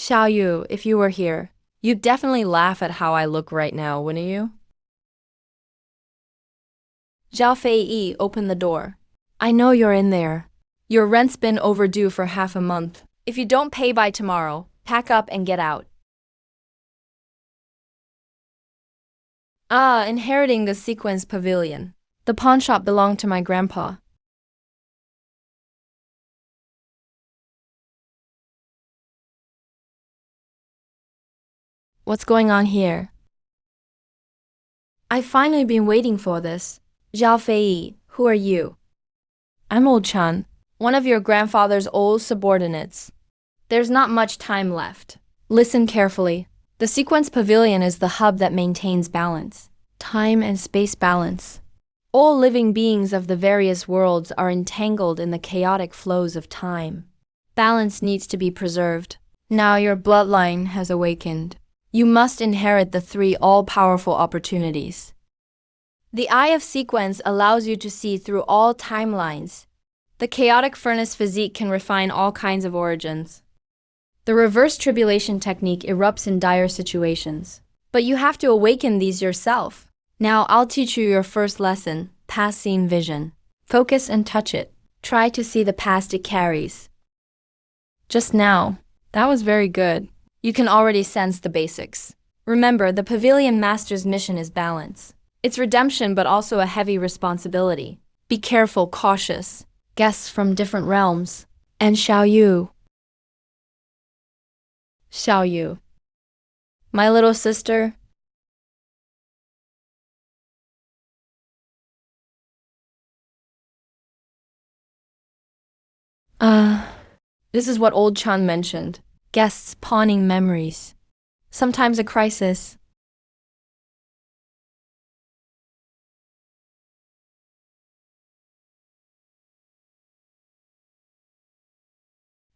Xiaoyu, if you were here, you'd definitely laugh at how I look right now, wouldn't you? Zhao Fei opened the door. I know you're in there. Your rent's been overdue for half a month. If you don't pay by tomorrow, pack up and get out. Inheriting the sequence pavilion. The pawnshop belonged to my grandpa. What's going on here? I've finally been waiting for this. Zhao Fei, who are you? I'm Old Chan, one of your grandfather's old subordinates. There's not much time left. Listen carefully. The sequence pavilion is the hub that maintains balance, time and space balance. All living beings of the various worlds are entangled in the chaotic flows of time. Balance needs to be preserved. Now your bloodline has awakened. You must inherit the three all-powerful opportunities. The Eye of Sequence allows you to see through all timelines. The chaotic furnace physique can refine all kinds of origins. The reverse tribulation technique erupts in dire situations. But you have to awaken these yourself. Now I'll teach you your first lesson, past scene vision. Focus and touch it. Try to see the past it carries. Just now, that was very good. You can already sense the basics. Remember, the Pavilion Master's mission is balance. It's redemption, but also a heavy responsibility. Be careful, cautious. Guests from different realms. And Xiaoyu. Xiaoyu. My little sister. This is what Old Chan mentioned. Guests pawning memories. Sometimes a crisis.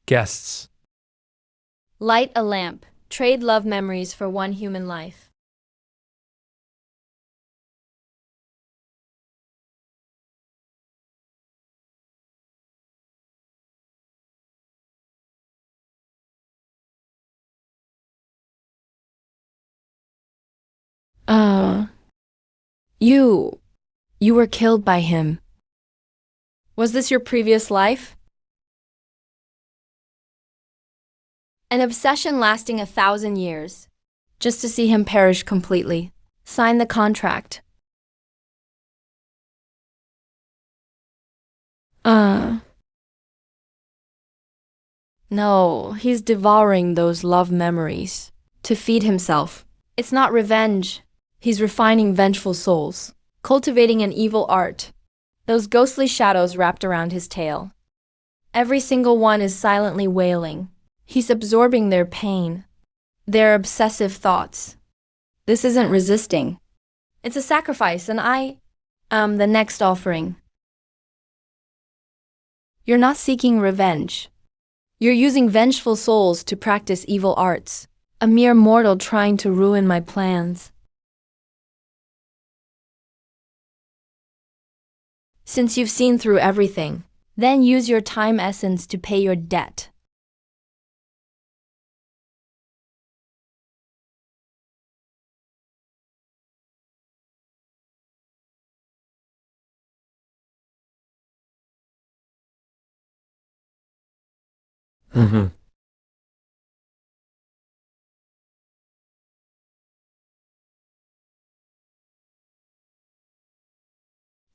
Guests. Light a lamp. Trade love memories for one human life. You were killed by him. Was this your previous life? An obsession lasting 1,000 years. Just to see him perish completely. Sign the contract. No, he's devouring those love memories. To feed himself. It's not revenge. He's refining vengeful souls. Cultivating an evil art. Those ghostly shadows wrapped around his tail. Every single one is silently wailing. He's absorbing their pain. Their obsessive thoughts. This isn't resisting. It's a sacrifice, and I am the next offering. You're not seeking revenge. You're using vengeful souls to practice evil arts. A mere mortal trying to ruin my plans. Since you've seen through everything, then use your time essence to pay your debt.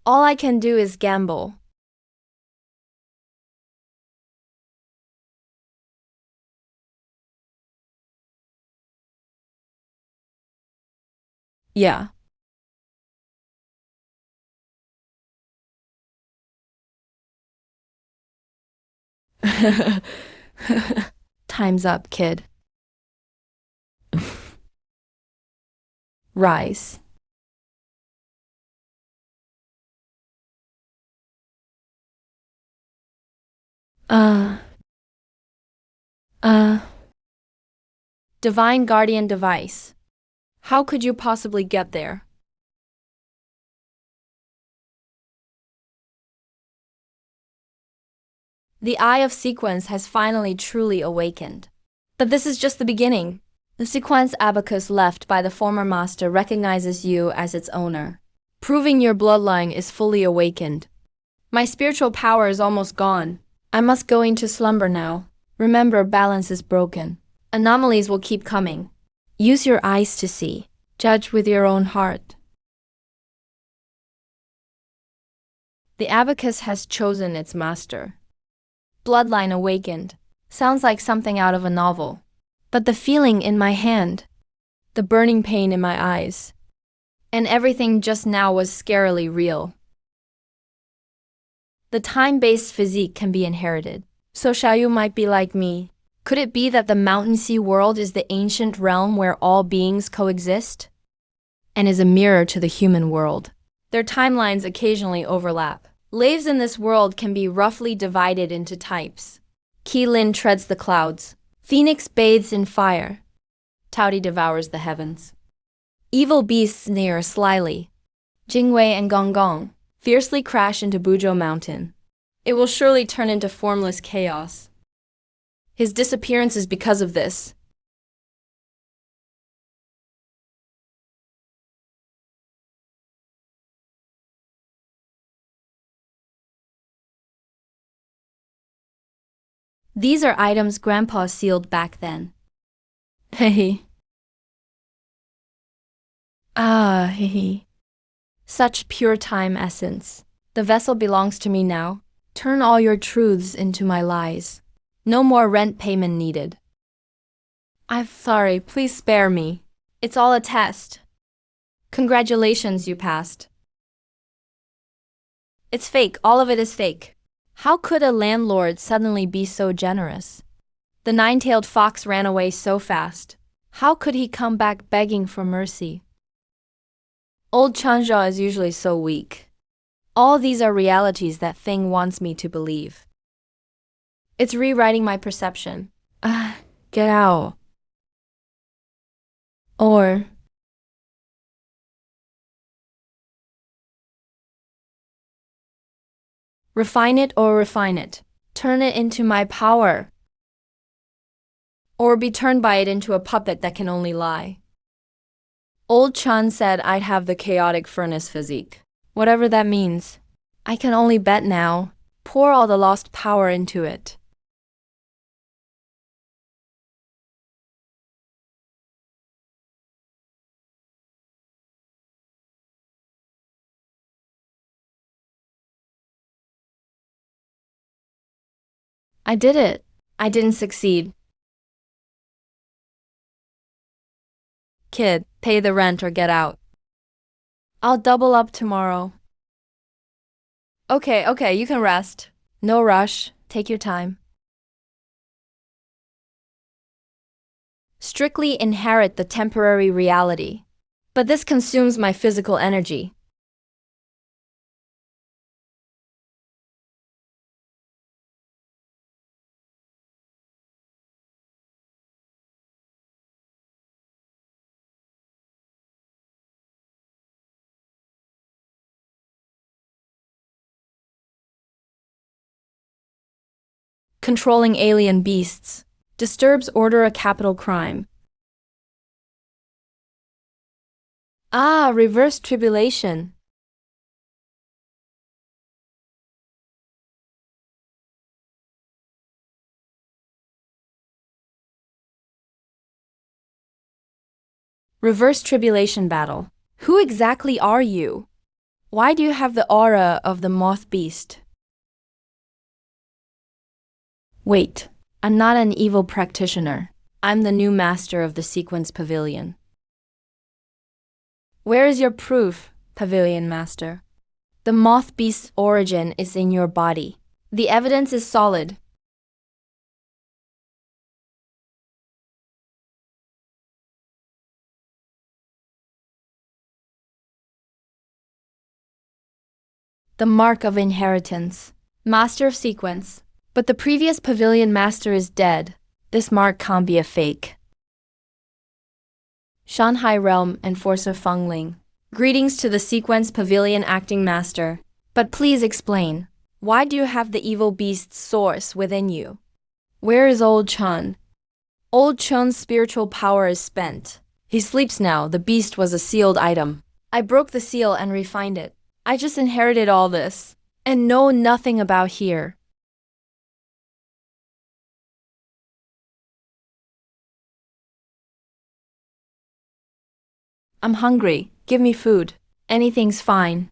All I can do is gamble. Yeah. Time's up, kid. Rise. Divine Guardian Device. How could you possibly get there? The Eye of Sequence has finally truly awakened. But this is just the beginning. The sequence abacus left by the former master recognizes you as its owner, proving your bloodline is fully awakened. My spiritual power is almost gone. I must go into slumber now. Remember, balance is broken. Anomalies will keep coming. Use your eyes to see. Judge with your own heart. The abacus has chosen its master. Bloodline awakened. Sounds like something out of a novel. But the feeling in my hand, the burning pain in my eyes, and everything just now was scarily real. The time-based physique can be inherited. So Xiaoyu might be like me. Could it be that the mountain sea world is the ancient realm where all beings coexist? And is a mirror to the human world. Their timelines occasionally overlap. Lives in this world can be roughly divided into types. Qilin treads the clouds. Phoenix bathes in fire. Taodi devours the heavens. Evil beasts sneer slyly. Jingwei and Gonggong fiercely crash into Buzhou Mountain. It will surely turn into formless chaos. His disappearance is because of this. These are items Grandpa sealed back then. Hehe. Ah, hehe. Such pure time essence. The vessel belongs to me now. Turn all your truths into my lies. No more rent payment needed. I'm sorry, please spare me. It's all a test. Congratulations, you passed. It's fake, all of it is fake. How could a landlord suddenly be so generous? The nine-tailed fox ran away so fast. How could he come back begging for mercy? Old Chanzhou is usually so weak. All these are realities that Feng wants me to believe. It's rewriting my perception. Get out. Or refine it or refine it. Turn it into my power. Or be turned by it into a puppet that can only lie. Old Chan said I'd have the chaotic furnace physique. Whatever that means. I can only bet now. Pour all the lost power into it. I did it. I didn't succeed. Kid, pay the rent or get out. I'll double up tomorrow. Okay, you can rest. No rush. Take your time. Strictly inherit the temporary reality. But this consumes my physical energy. Controlling alien beasts. Disturbs order a capital crime. Ah, reverse tribulation. Reverse tribulation battle. Who exactly are you? Why do you have the aura of the moth beast? Wait, I'm not an evil practitioner. I'm the new master of the Sequence Pavilion. Where is your proof, Pavilion Master? The moth beast's origin is in your body. The evidence is solid. The mark of inheritance. Master of Sequence. But the previous Pavilion Master is dead. This mark can't be a fake. Shanghai Realm Enforcer Fengling. Greetings to the Sequence Pavilion Acting Master. But please explain. Why do you have the evil beast's source within you? Where is old Chan? Old Chun's spiritual power is spent. He sleeps now. The beast was a sealed item. I broke the seal and refined it. I just inherited all this and know nothing about here. I'm hungry. Give me food. Anything's fine.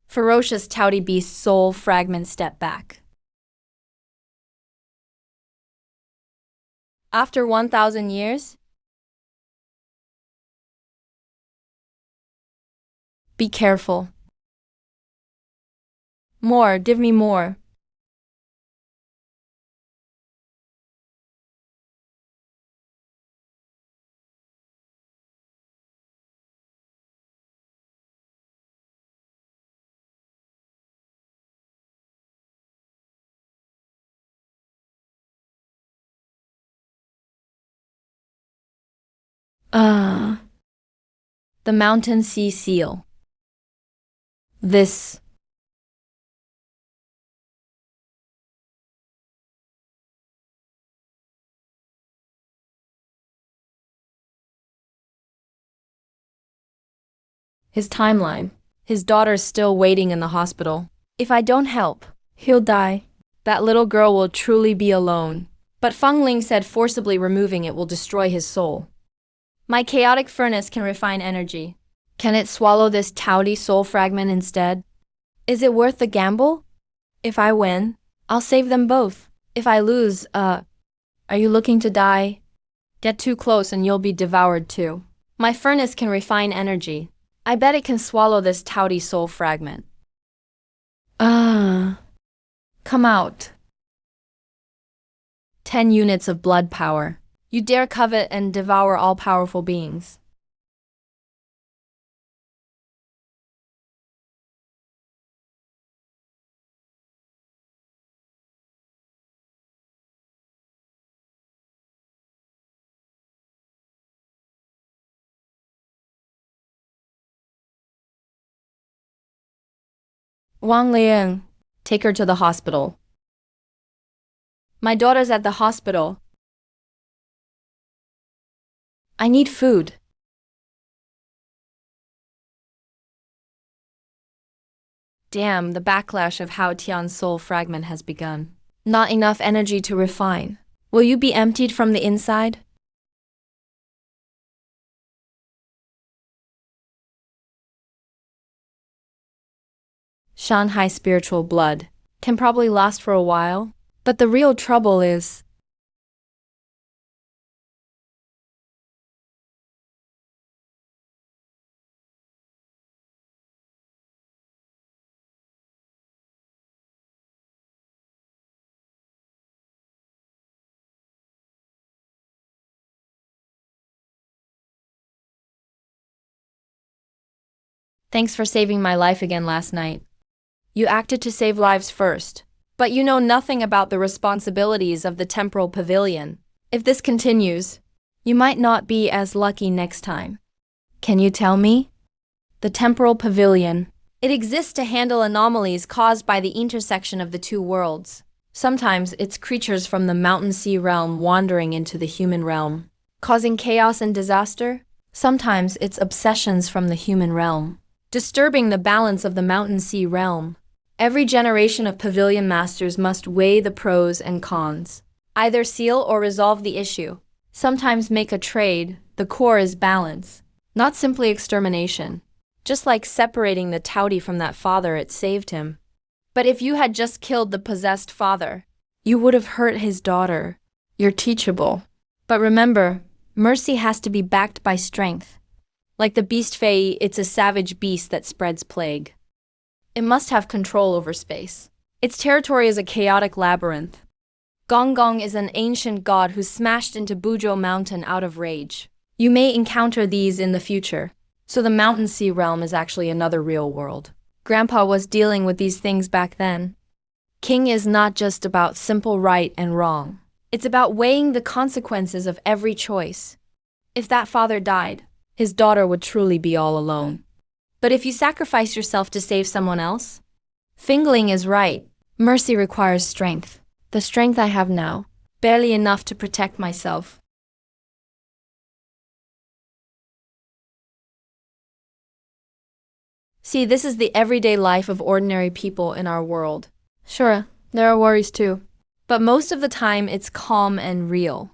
Ferocious touty beast soul fragment step back. After 1,000 years? Be careful. More, give me more. Ah. The mountain sea seal. This. His timeline. His daughter's still waiting in the hospital. If I don't help, he'll die. That little girl will truly be alone. But Feng Ling said forcibly removing it will destroy his soul. My chaotic furnace can refine energy. Can it swallow this touty soul fragment instead? Is it worth the gamble? If I win, I'll save them both. If I lose, are you looking to die? Get too close and you'll be devoured too. My furnace can refine energy. I bet it can swallow this touty soul fragment. Come out. 10 units of blood power. You dare covet and devour all-powerful beings. Wang Liang, take her to the hospital. My daughter's at the hospital. I need food. Damn, the backlash of Hao Tian's soul fragment has begun. Not enough energy to refine. Will you be emptied from the inside? Shanghai spiritual blood can probably last for a while, but the real trouble is thanks for saving my life again last night. You acted to save lives first, but you know nothing about the responsibilities of the temporal pavilion. If this continues, you might not be as lucky next time. Can you tell me? The temporal pavilion. It exists to handle anomalies caused by the intersection of the two worlds. Sometimes it's creatures from the mountain sea realm wandering into the human realm, causing chaos and disaster. Sometimes it's obsessions from the human realm, disturbing the balance of the mountain sea realm. Every generation of pavilion masters must weigh the pros and cons, either seal or resolve the issue. Sometimes make a trade. The core is balance, not simply extermination. Just like separating the touty from that father, it saved him. But if you had just killed the possessed father, you would have hurt his daughter. You're teachable. But remember, mercy has to be backed by strength. Like the beast Fei, it's a savage beast that spreads plague. It must have control over space. Its territory is a chaotic labyrinth. Gong Gong is an ancient god who smashed into Buzhou Mountain out of rage. You may encounter these in the future. So the mountain sea realm is actually another real world. Grandpa was dealing with these things back then. King is not just about simple right and wrong. It's about weighing the consequences of every choice. If that father died, his daughter would truly be all alone. But if you sacrifice yourself to save someone else, Fingling is right. Mercy requires strength. The strength I have now, barely enough to protect myself. See, this is the everyday life of ordinary people in our world. Sure, there are worries too. But most of the time, it's calm and real.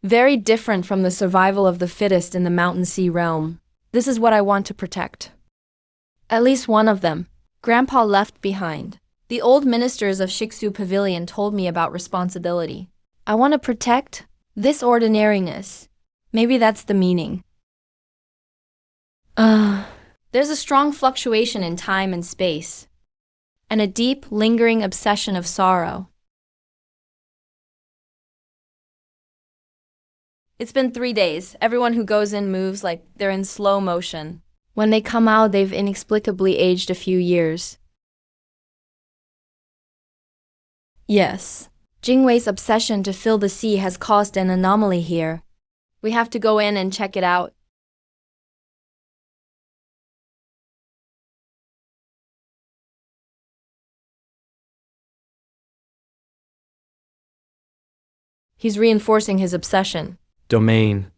Very different from the survival of the fittest in the mountain sea realm. This is what I want to protect. At least one of them. Grandpa left behind. The old ministers of Shiksu Pavilion told me about responsibility. I want to protect this ordinariness. Maybe that's the meaning. There's a strong fluctuation in time and space, and a deep, lingering obsession of sorrow. It's been 3 days. Everyone who goes in moves like they're in slow motion. When they come out, they've inexplicably aged a few years. Yes. Jingwei's obsession to fill the sea has caused an anomaly here. We have to go in and check it out. He's reinforcing his obsession. Domain.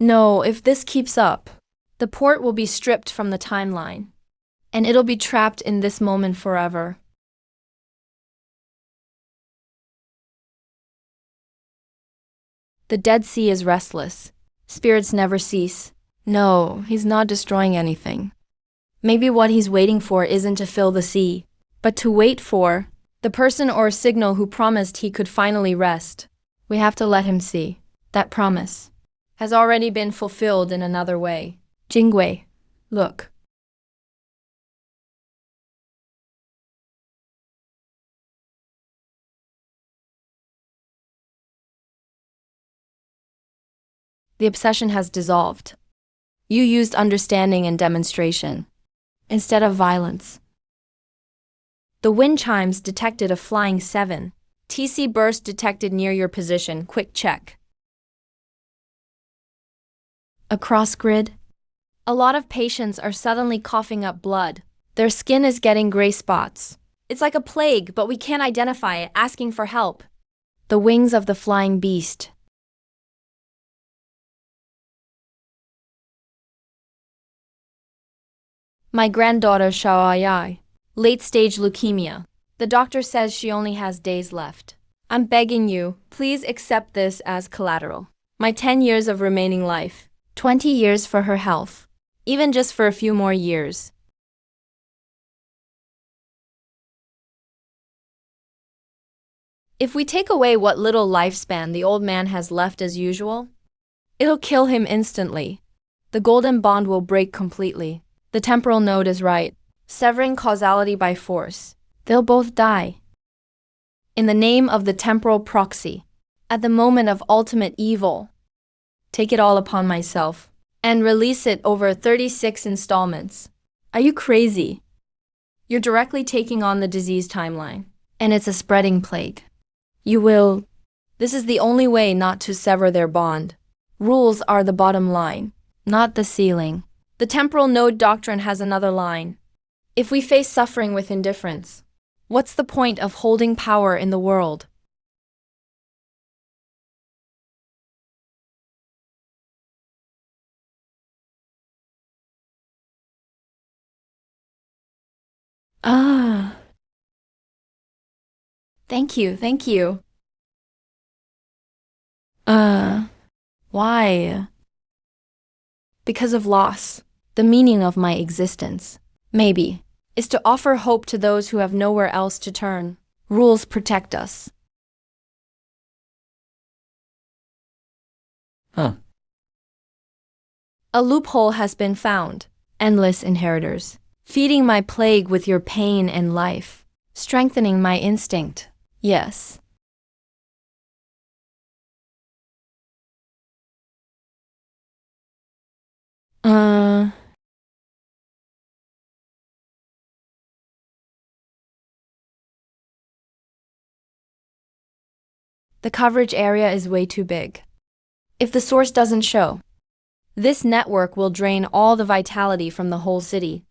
No, if this keeps up, the port will be stripped from the timeline, and it'll be trapped in this moment forever. The Dead Sea is restless. Spirits never cease. No, he's not destroying anything. Maybe what he's waiting for isn't to fill the sea, but to wait for the person or signal who promised he could finally rest. We have to let him see. That promise has already been fulfilled in another way. Jingwei, look. The obsession has dissolved. You used understanding and demonstration instead of violence. The wind chimes detected a flying 7. TC burst detected near your position. Quick check. Across grid, a lot of patients are suddenly coughing up blood. Their skin is getting gray spots. It's like a plague, but we can't identify it, asking for help. The wings of the flying beast. My granddaughter Xiaoyai, late-stage leukemia. The doctor says she only has days left. I'm begging you, please accept this as collateral. My 10 years of remaining life. 20 years for her health. Even just for a few more years. If we take away what little lifespan the old man has left as usual, it'll kill him instantly. The golden bond will break completely. The temporal node is right, severing causality by force. They'll both die. In the name of the temporal proxy, at the moment of ultimate evil, take it all upon myself, and release it over 36 installments. Are you crazy? You're directly taking on the disease timeline, and it's a spreading plague. You will. This is the only way not to sever their bond. Rules are the bottom line, not the ceiling. The temporal node doctrine has another line. If we face suffering with indifference, what's the point of holding power in the world? Thank you, thank you. Why? Because of loss. The meaning of my existence, maybe, is to offer hope to those who have nowhere else to turn. Rules protect us. Huh. A loophole has been found. Endless inheritors. Feeding my plague with your pain and life. Strengthening my instinct. Yes. The coverage area is way too big. If the source doesn't show, this network will drain all the vitality from the whole city.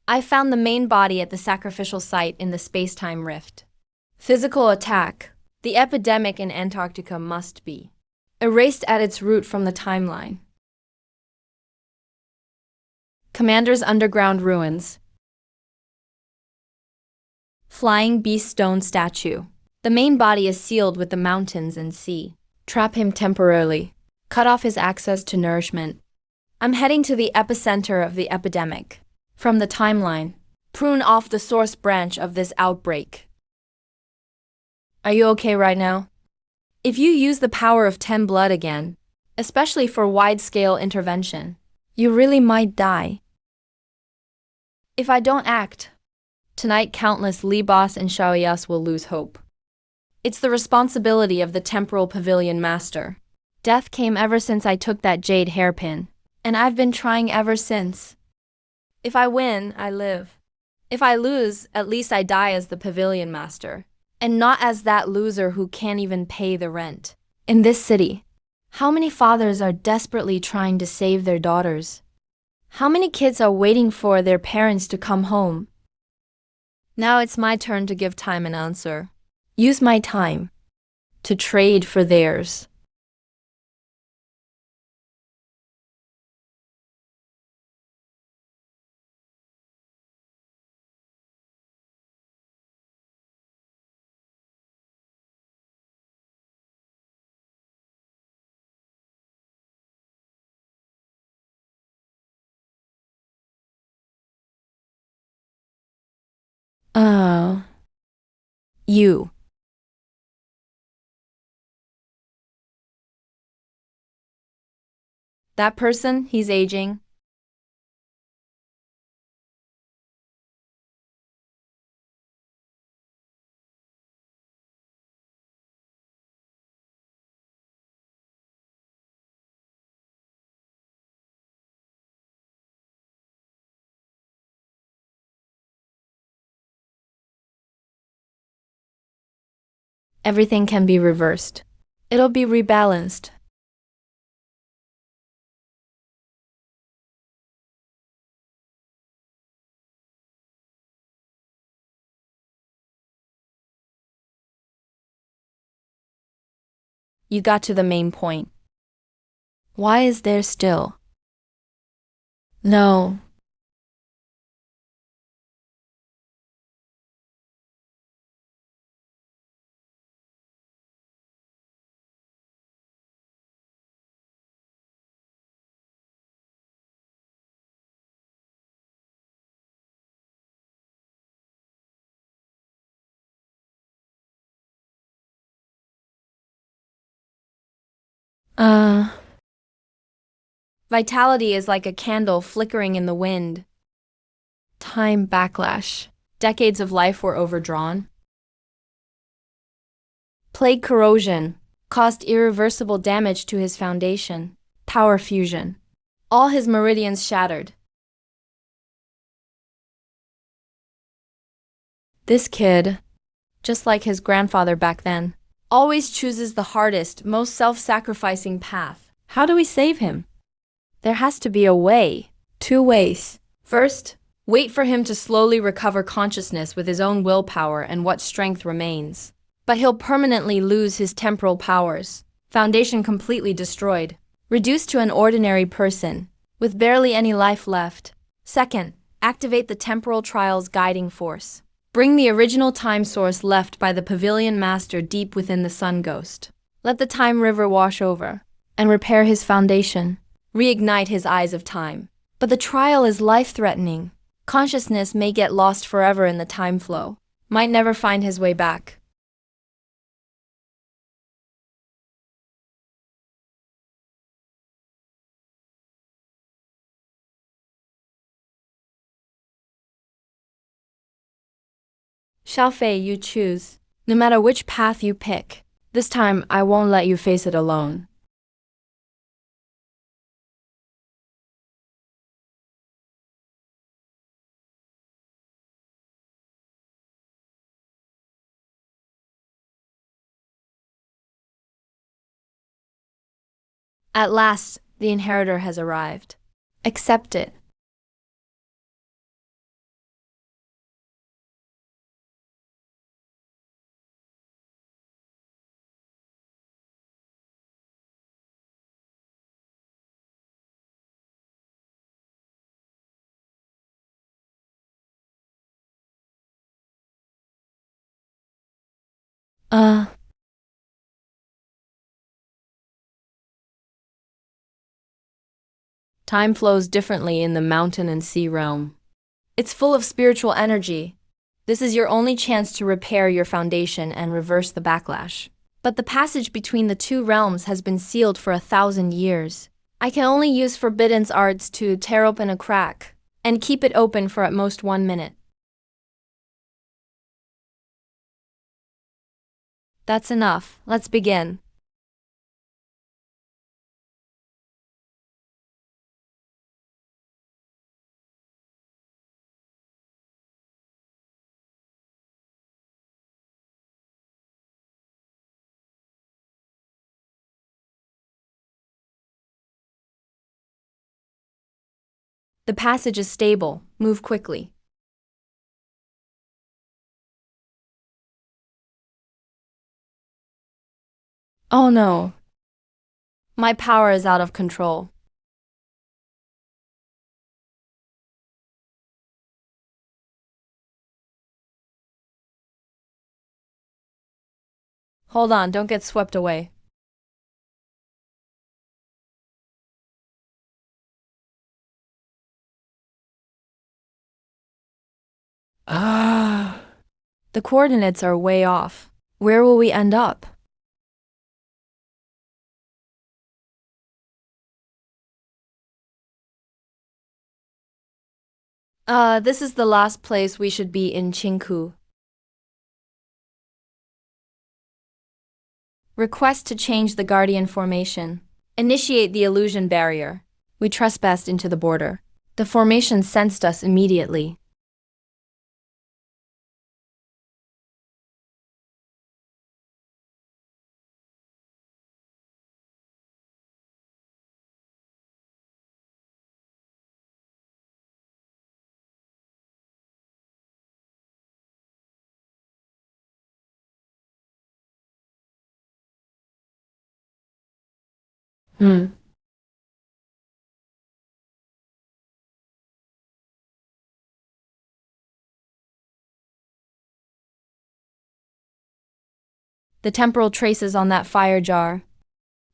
I found the main body at the sacrificial site in the space-time rift. Physical attack. The epidemic in Antarctica must be erased at its root from the timeline. Commander's underground ruins. Flying beast stone statue. The main body is sealed with the mountains and sea. Trap him temporarily. Cut off his access to nourishment. I'm heading to the epicenter of the epidemic. From the timeline, prune off the source branch of this outbreak. Are you okay right now? If you use the power of 10 blood again, especially for wide-scale intervention, you really might die. If I don't act, tonight countless Libas and Shaoyas will lose hope. It's the responsibility of the temporal pavilion master. Death came ever since I took that jade hairpin, and I've been trying ever since. If I win, I live. If I lose, at least I die as the pavilion master, and not as that loser who can't even pay the rent. In this city, how many fathers are desperately trying to save their daughters? How many kids are waiting for their parents to come home? Now it's my turn to give time an answer. Use my time to trade for theirs. You. That person, he's aging. Everything can be reversed. It'll be rebalanced. You got to the main point. Why is there still? No. Vitality is like a candle flickering in the wind. Time backlash. Decades of life were overdrawn. Plague corrosion caused irreversible damage to his foundation. Power fusion. All his meridians shattered. This kid, just like his grandfather back then, always chooses the hardest, most self-sacrificing path. How do we save him? There has to be a way. Two ways. First, wait for him to slowly recover consciousness with his own willpower and what strength remains. But he'll permanently lose his temporal powers. Foundation completely destroyed. Reduced to an ordinary person, with barely any life left. Second, activate the temporal trial's guiding force. Bring the original time source left by the pavilion master deep within the sun ghost. Let the time river wash over and repair his foundation. Reignite his eyes of time. But the trial is life-threatening. Consciousness may get lost forever in the time flow. Might never find his way back. Xiaofei, you choose. No matter which path you pick, this time I won't let you face it alone. At last, the inheritor has arrived. Accept it. Uh, Time flows differently in the mountain and sea realm. It's full of spiritual energy. This is your only chance to repair your foundation and reverse the backlash. But the passage between the two realms has been sealed for 1,000 years. I can only use forbidden arts to tear open a crack and keep it open for at most 1 minute. That's enough. Let's begin. The passage is stable. Move quickly. Oh no. My power is out of control. Hold on, don't get swept away. Ah. The coordinates are way off. Where will we end up? This is the last place we should be in Chinku. Request to change the guardian formation. Initiate the illusion barrier. We trespassed into the border. The formation sensed us immediately. Hmm. The temporal traces on that fire jar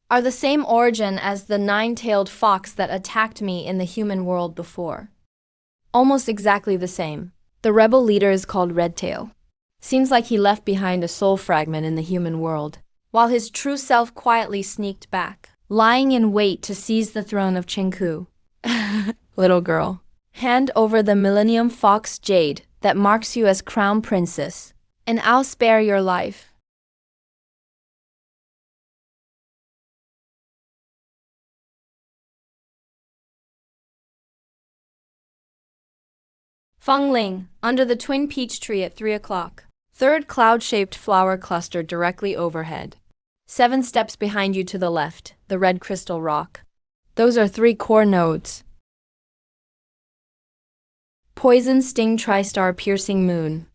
are the same origin as the nine-tailed fox that attacked me in the human world before. Almost exactly the same. The rebel leader is called Redtail. Seems like he left behind a soul fragment in the human world, while his true self quietly sneaked back, lying in wait to seize the throne of Chinku. Little girl, hand over the Millennium Fox Jade that marks you as Crown Princess, and I'll spare your life. Fengling, under the twin peach tree at 3 o'clock. Third cloud-shaped flower cluster directly overhead. 7 steps behind you to the left, the red crystal rock. Those are 3 core nodes. Poison sting tri-star piercing moon.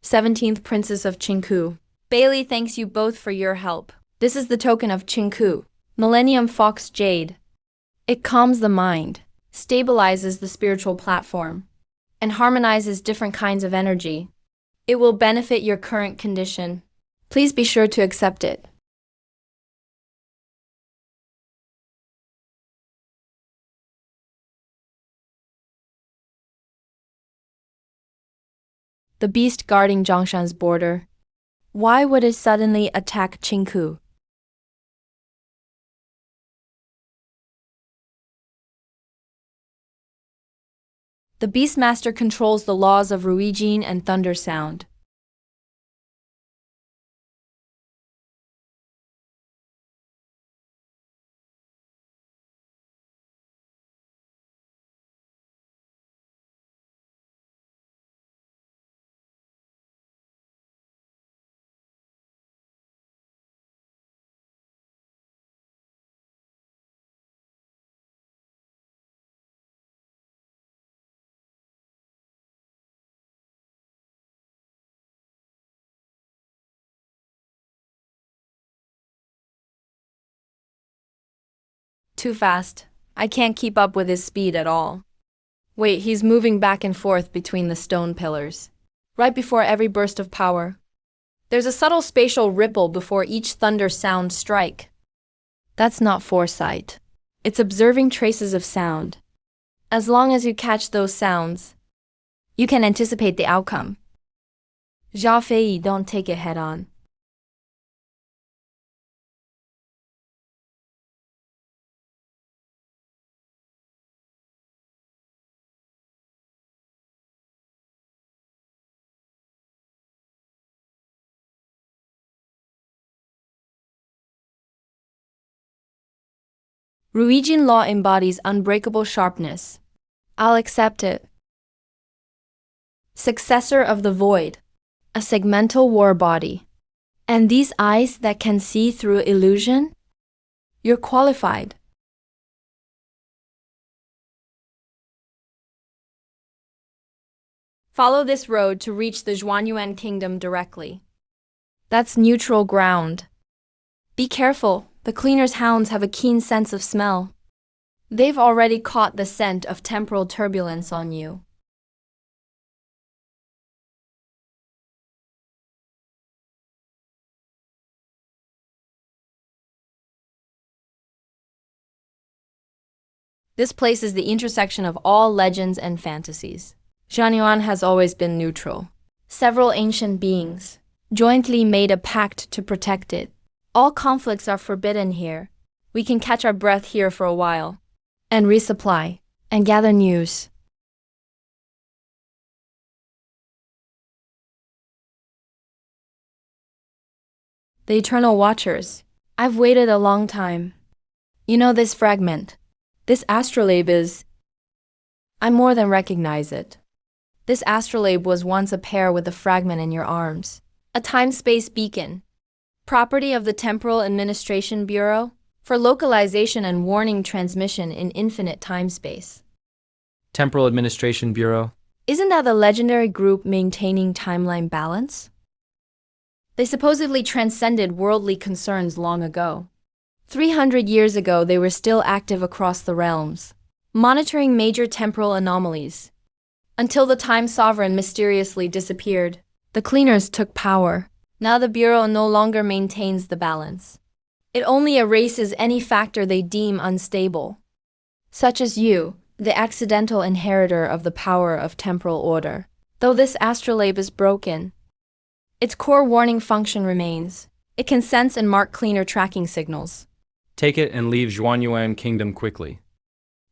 Seventeenth Princess of Chinku. Bailey thanks you both for your help. This is the token of Chinku, Millennium Fox Jade. It calms the mind, stabilizes the spiritual platform, and harmonizes different kinds of energy. It will benefit your current condition. Please be sure to accept it. the beast guarding Zhongshan's border. Why would it suddenly attack Qingku? The Beastmaster controls the laws of Ruijin and Thunder Sound. Too fast. I can't keep up with his speed at all. Wait, he's moving back and forth between the stone pillars. Right before every burst of power, there's a subtle spatial ripple before each thunder sound strike. That's not foresight. It's observing traces of sound. As long as you catch those sounds, you can anticipate the outcome. Zhao Fei, don't take it head on. Ruijin law embodies unbreakable sharpness. I'll accept it. Successor of the void, a segmental war body. And these eyes that can see through illusion? You're qualified. Follow this road to reach the Zhuanyuan kingdom directly. That's neutral ground. Be careful, the cleaner's hounds have a keen sense of smell. They've already caught the scent of temporal turbulence on you. This place is the intersection of all legends and fantasies. Zhuanyuan has always been neutral. Several ancient beings jointly made a pact to protect it. All conflicts are forbidden here. We can catch our breath here for a while, and resupply, and gather news. The Eternal Watchers. I've waited a long time. You know this fragment. This astrolabe is... I more than recognize it. This astrolabe was once a pair with the fragment in your arms. A time-space beacon. Property of the Temporal Administration Bureau for localization and warning transmission in infinite time-space. Temporal Administration Bureau. Isn't that the legendary group maintaining timeline balance? They supposedly transcended worldly concerns long ago. 300 years ago, they were still active across the realms, monitoring major temporal anomalies. Until the Time Sovereign mysteriously disappeared, the cleaners took power. Now the Bureau no longer maintains the balance. It only erases any factor they deem unstable. Such as you, the accidental inheritor of the power of temporal order. Though this astrolabe is broken, its core warning function remains. It can sense and mark cleaner tracking signals. Take it and leave Zhuanyuan Kingdom quickly.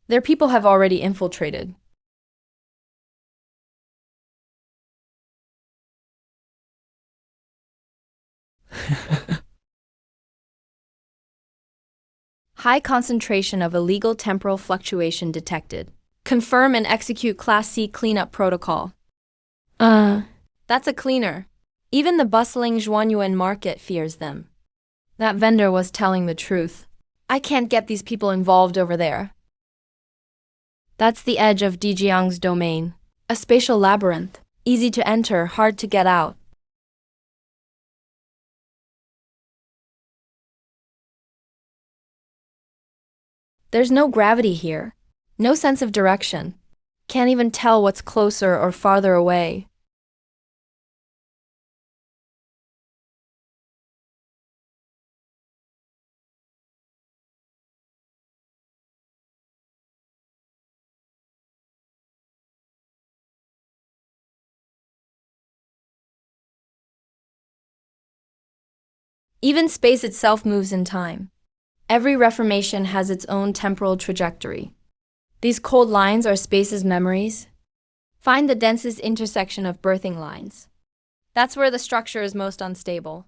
Their people have already infiltrated. High concentration of illegal temporal fluctuation detected. Confirm and execute Class C cleanup protocol. That's a cleaner. Even the bustling Zhuanyuan market fears them. That vendor was telling the truth. I can't get these people involved over there. That's the edge of Dijiang's domain. A spatial labyrinth. Easy to enter, hard to get out. There's no gravity here. No sense of direction. Can't even tell what's closer or farther away. Even space itself moves in time. Every reformation has its own temporal trajectory. These cold lines are space's memories. Find the densest intersection of birthing lines. That's where the structure is most unstable,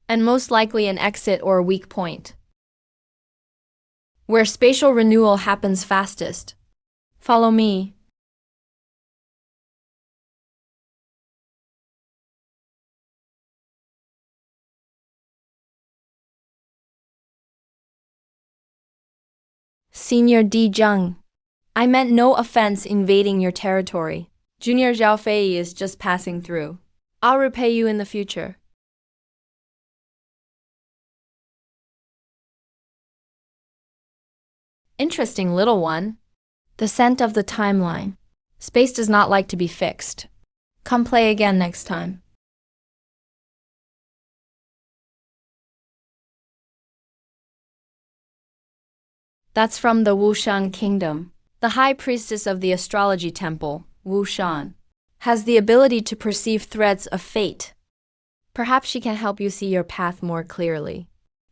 and most likely an exit or a weak point. Where spatial renewal happens fastest. Follow me. Senior Di Zheng. I meant no offense invading your territory. Junior Zhao Fei is just passing through. I'll repay you in the future. Interesting little one. The scent of the timeline. Space does not like to be fixed. Come play again next time. That's from the Wushan Kingdom. The high priestess of the astrology temple, Wushan, has the ability to perceive threads of fate. Perhaps she can help you see your path more clearly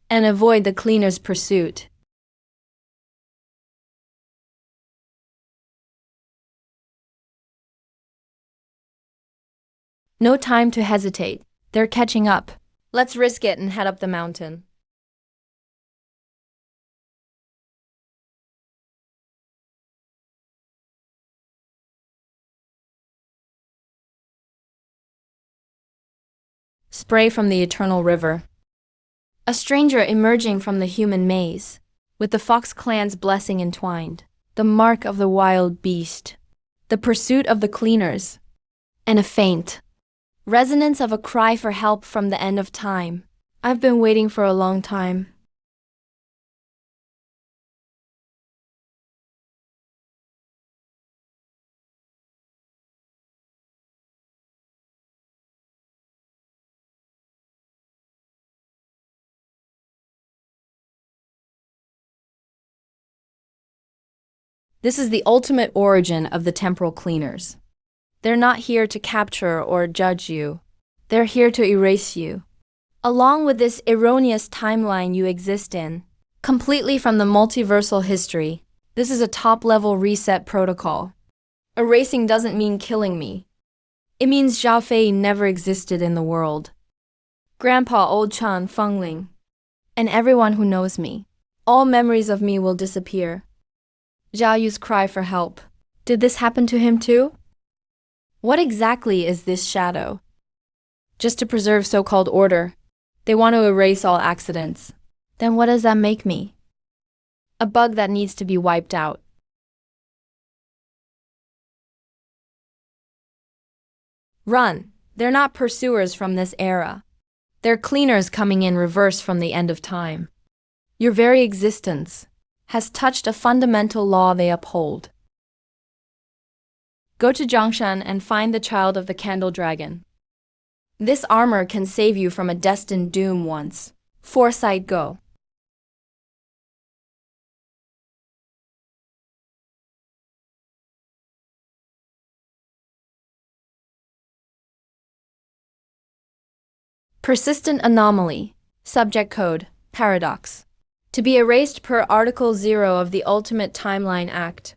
and avoid the cleaner's pursuit. No time to hesitate. They're catching up. Let's risk it and head up the mountain. Spray from the eternal river. A stranger emerging from the human maze, with the fox clan's blessing entwined, the mark of the wild beast, the pursuit of the cleaners, and a faint resonance of a cry for help from the end of time. I've been waiting for a long time. This is the ultimate origin of the temporal cleaners. They're not here to capture or judge you. They're here to erase you, along with this erroneous timeline you exist in, completely from the multiversal history. This is a top-level reset protocol. Erasing doesn't mean killing me. It means Zhao Fei never existed in the world. Grandpa Old Chan Fengling, and everyone who knows me. All memories of me will disappear. Zhao Yu's cry for help. Did this happen to him too? What exactly is this shadow? Just to preserve so-called order. They want to erase all accidents. Then what does that make me? A bug that needs to be wiped out. Run. They're not pursuers from this era. They're cleaners coming in reverse from the end of time. Your very existence has touched a fundamental law they uphold. Go to Zhongshan and find the child of the candle dragon. This armor can save you from a destined doom once. Foresight, go. Persistent anomaly. Subject code. Paradox. To be erased per Article 0 of the Ultimate Timeline Act.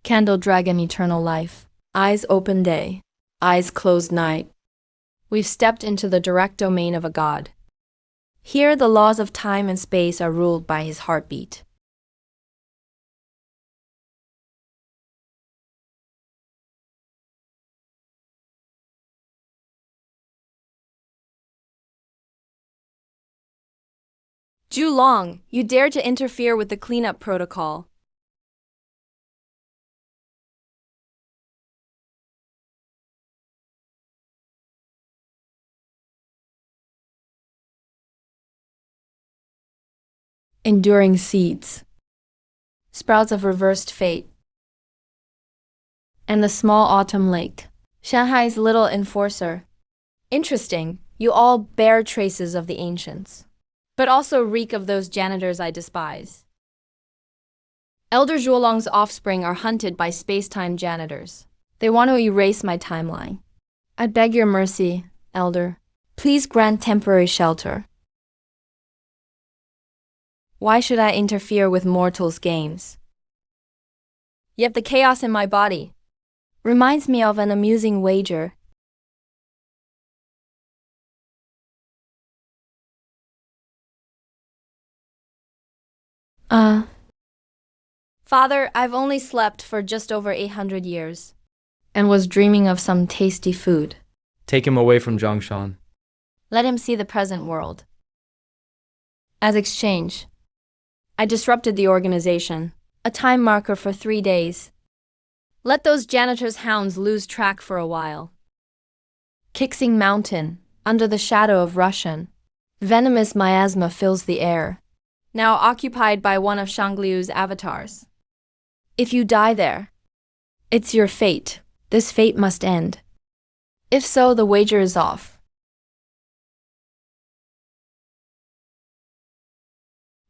Candle Dragon Eternal Life. Eyes open day. Eyes closed night. We've stepped into the direct domain of a god. Here, the laws of time and space are ruled by his heartbeat. Zhu Long, you dare to interfere with the cleanup protocol. Enduring seeds. Sprouts of reversed fate. And the small autumn lake. Shanghai's little enforcer. Interesting, you all bear traces of the ancients, but also reek of those janitors I despise. Elder Zhuolong's offspring are hunted by space-time janitors. They want to erase my timeline. I beg your mercy, Elder. Please grant temporary shelter. Why should I interfere with mortals' games? Yet the chaos in my body reminds me of an amusing wager. Father, I've only slept for just over 800 years and was dreaming of some tasty food. Take him away from Zhongshan. Let him see the present world. As exchange, I disrupted the organization, a time marker for 3 days. Let those janitors' hounds lose track for a while. Kixing Mountain, under the shadow of Russian. Venomous miasma fills the air, now occupied by one of Shangliu's avatars. If you die there, it's your fate. This fate must end. If so, the wager is off.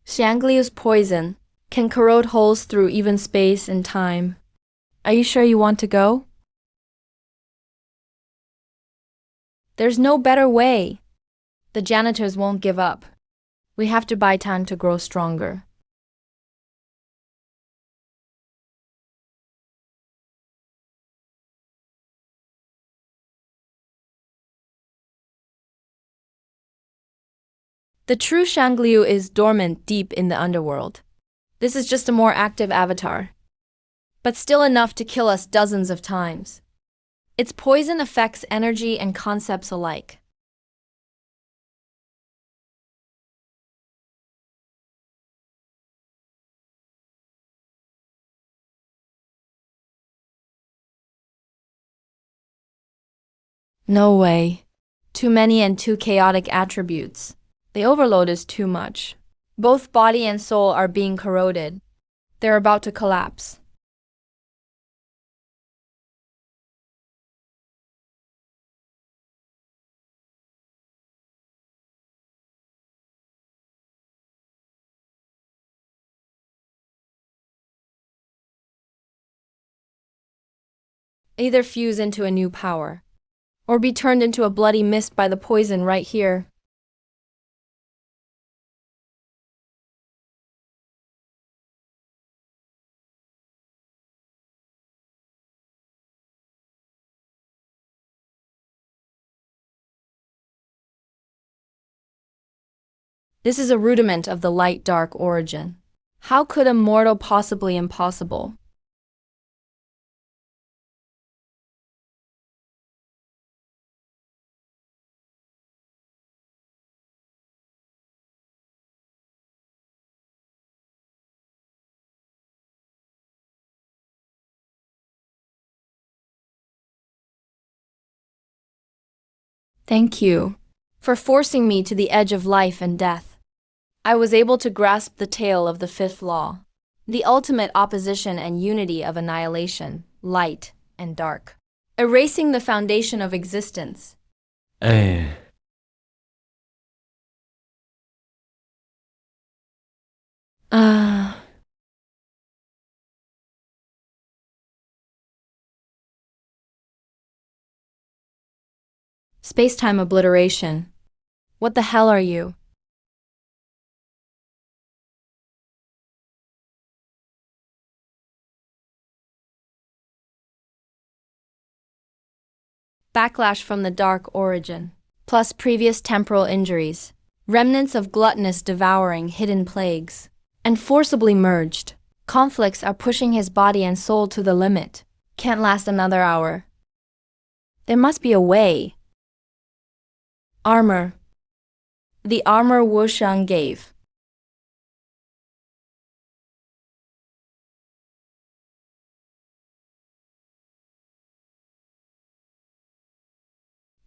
Shangliu's poison can corrode holes through even space and time. Are you sure you want to go? There's no better way. The janitors won't give up. We have to buy time to grow stronger. The true Shangliu is dormant deep in the underworld. This is just a more active avatar, but still enough to kill us dozens of times. Its poison affects energy and concepts alike. No way. Too many and too chaotic attributes. The overload is too much. Both body and soul are being corroded. They're about to collapse. Either fuse into a new power, or be turned into a bloody mist by the poison right here. This is a rudiment of the light-dark origin. How could a mortal possibly impossible? Thank you for forcing me to the edge of life and death. I was able to grasp the tale of the fifth law, the ultimate opposition and unity of annihilation, light and dark, erasing the foundation of existence. Eh. Ah. Space-time obliteration. What the hell are you? Backlash from the dark origin, plus previous temporal injuries, remnants of gluttonous devouring hidden plagues, and forcibly merged. Conflicts are pushing his body and soul to the limit. Can't last another hour. There must be a way. Armor. The armor Wu Sheng gave.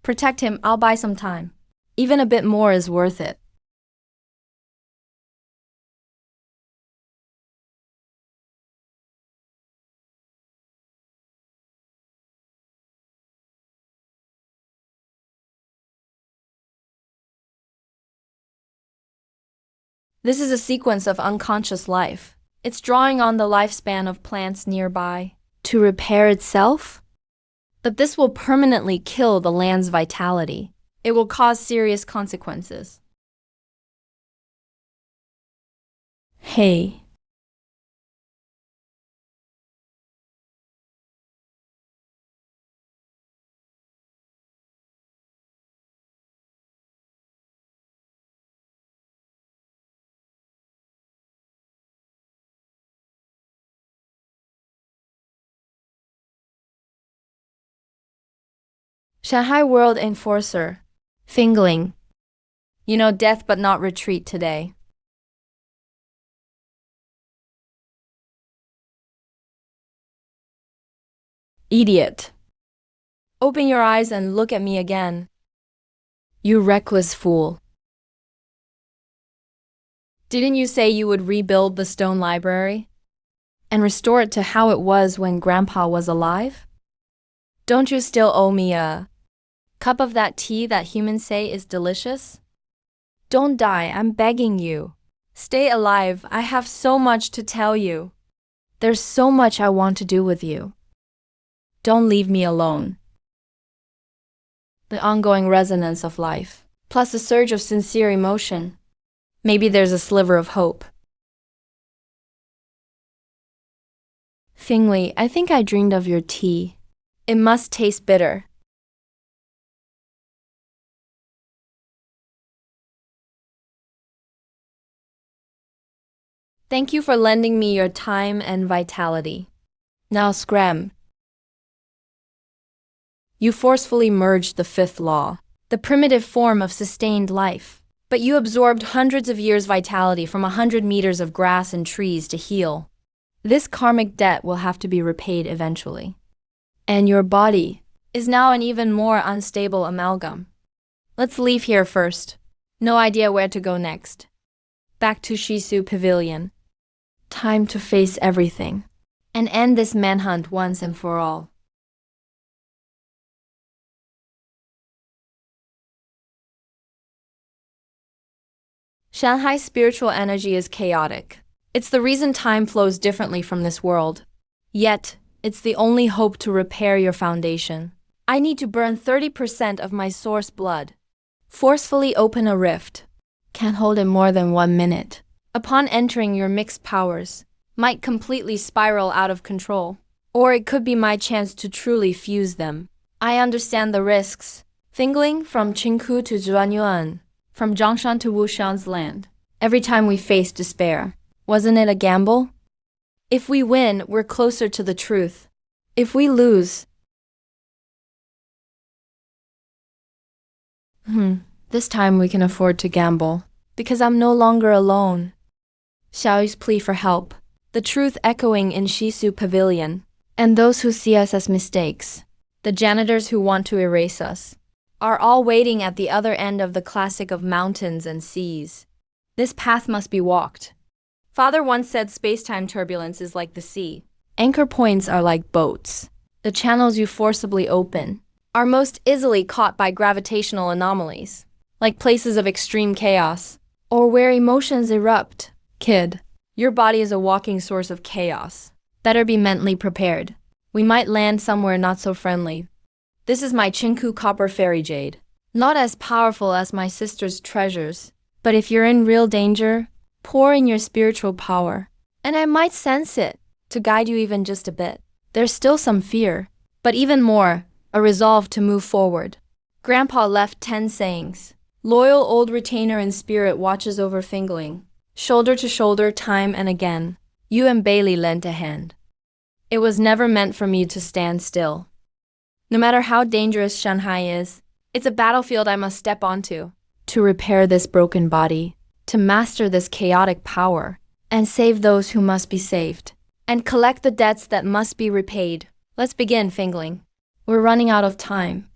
Protect him, I'll buy some time. Even a bit more is worth it. This is a sequence of unconscious life. It's drawing on the lifespan of plants nearby to repair itself. But this will permanently kill the land's vitality. It will cause serious consequences. Hey. Shanghai World Enforcer. Fingling. You know death but not retreat today. Idiot. Open your eyes and look at me again. You reckless fool. Didn't you say you would rebuild the stone library? And restore it to how it was when Grandpa was alive? Don't you still owe me a cup of that tea that humans say is delicious? Don't die, I'm begging you. Stay alive, I have so much to tell you. There's so much I want to do with you. Don't leave me alone. The ongoing resonance of life, plus a surge of sincere emotion. Maybe there's a sliver of hope. Fingli, I think I dreamed of your tea. It must taste bitter. Thank you for lending me your time and vitality. Now scram. You forcefully merged the fifth law, the primitive form of sustained life. But you absorbed hundreds of years' vitality from 100 meters of grass and trees to heal. This karmic debt will have to be repaid eventually. And your body is now an even more unstable amalgam. Let's leave here first. No idea where to go next. Back to Shisu Pavilion. Time to face everything and end this manhunt once and for all. Shanghai's spiritual energy is chaotic. It's the reason time flows differently from this world. Yet, it's the only hope to repair your foundation. I need to burn 30% of my source blood. Forcefully open a rift. Can't hold it more than 1 minute. Upon entering your mixed powers, might completely spiral out of control. Or it could be my chance to truly fuse them. I understand the risks. Fingling from Qingku to Zhuanyuan. From Zhongshan to Wushan's land. Every time we face despair. Wasn't it a gamble? If we win, we're closer to the truth. If we lose... This time we can afford to gamble. Because I'm no longer alone. Xiaoyu's plea for help. The truth echoing in Shisu Pavilion. And those who see us as mistakes. The janitors who want to erase us. Are all waiting at the other end of the classic of mountains and seas. This path must be walked. Father once said space-time turbulence is like the sea. Anchor points are like boats. The channels you forcibly open are most easily caught by gravitational anomalies, like places of extreme chaos, or where emotions erupt. Kid, your body is a walking source of chaos. Better be mentally prepared. We might land somewhere not so friendly. This is my Chinku copper fairy jade. Not as powerful as my sister's treasures, but if you're in real danger, pour in your spiritual power. And I might sense it, to guide you even just a bit. There's still some fear, but even more, a resolve to move forward. Grandpa left 10 sayings. Loyal old retainer in spirit watches over Fingling. Shoulder to shoulder, time and again. You and Bailey lent a hand. It was never meant for me to stand still. No matter how dangerous Shanghai is, it's a battlefield I must step onto. To repair this broken body, to master this chaotic power, and save those who must be saved, and collect the debts that must be repaid. Let's begin, Fingling. We're running out of time.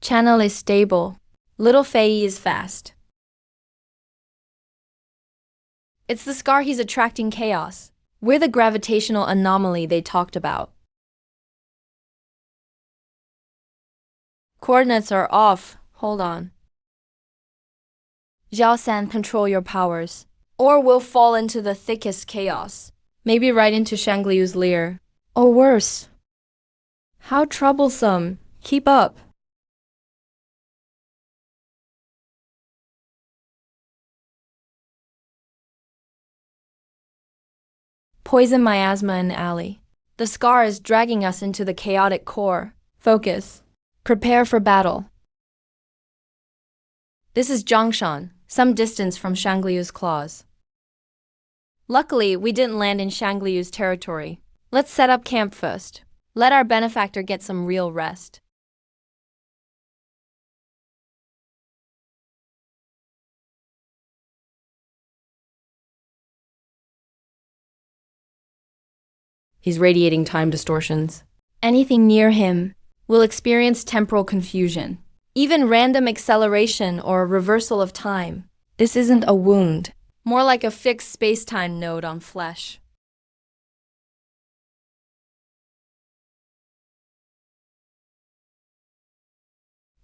Channel is stable. Little Fei is fast. It's the scar he's attracting chaos. We're the gravitational anomaly they talked about. Coordinates are off. Hold on. Zhao San, control your powers, or we'll fall into the thickest chaos. Maybe right into Shangliu's lair. Or worse. How troublesome. Keep up. Poison miasma in the alley. The scar is dragging us into the chaotic core. Focus. Prepare for battle. This is Zhongshan, some distance from Shangliu's claws. Luckily, we didn't land in Shangliu's territory. Let's set up camp first. Let our benefactor get some real rest. He's radiating time distortions. Anything near him will experience temporal confusion, even random acceleration or a reversal of time. This isn't a wound, more like a fixed space-time node on flesh.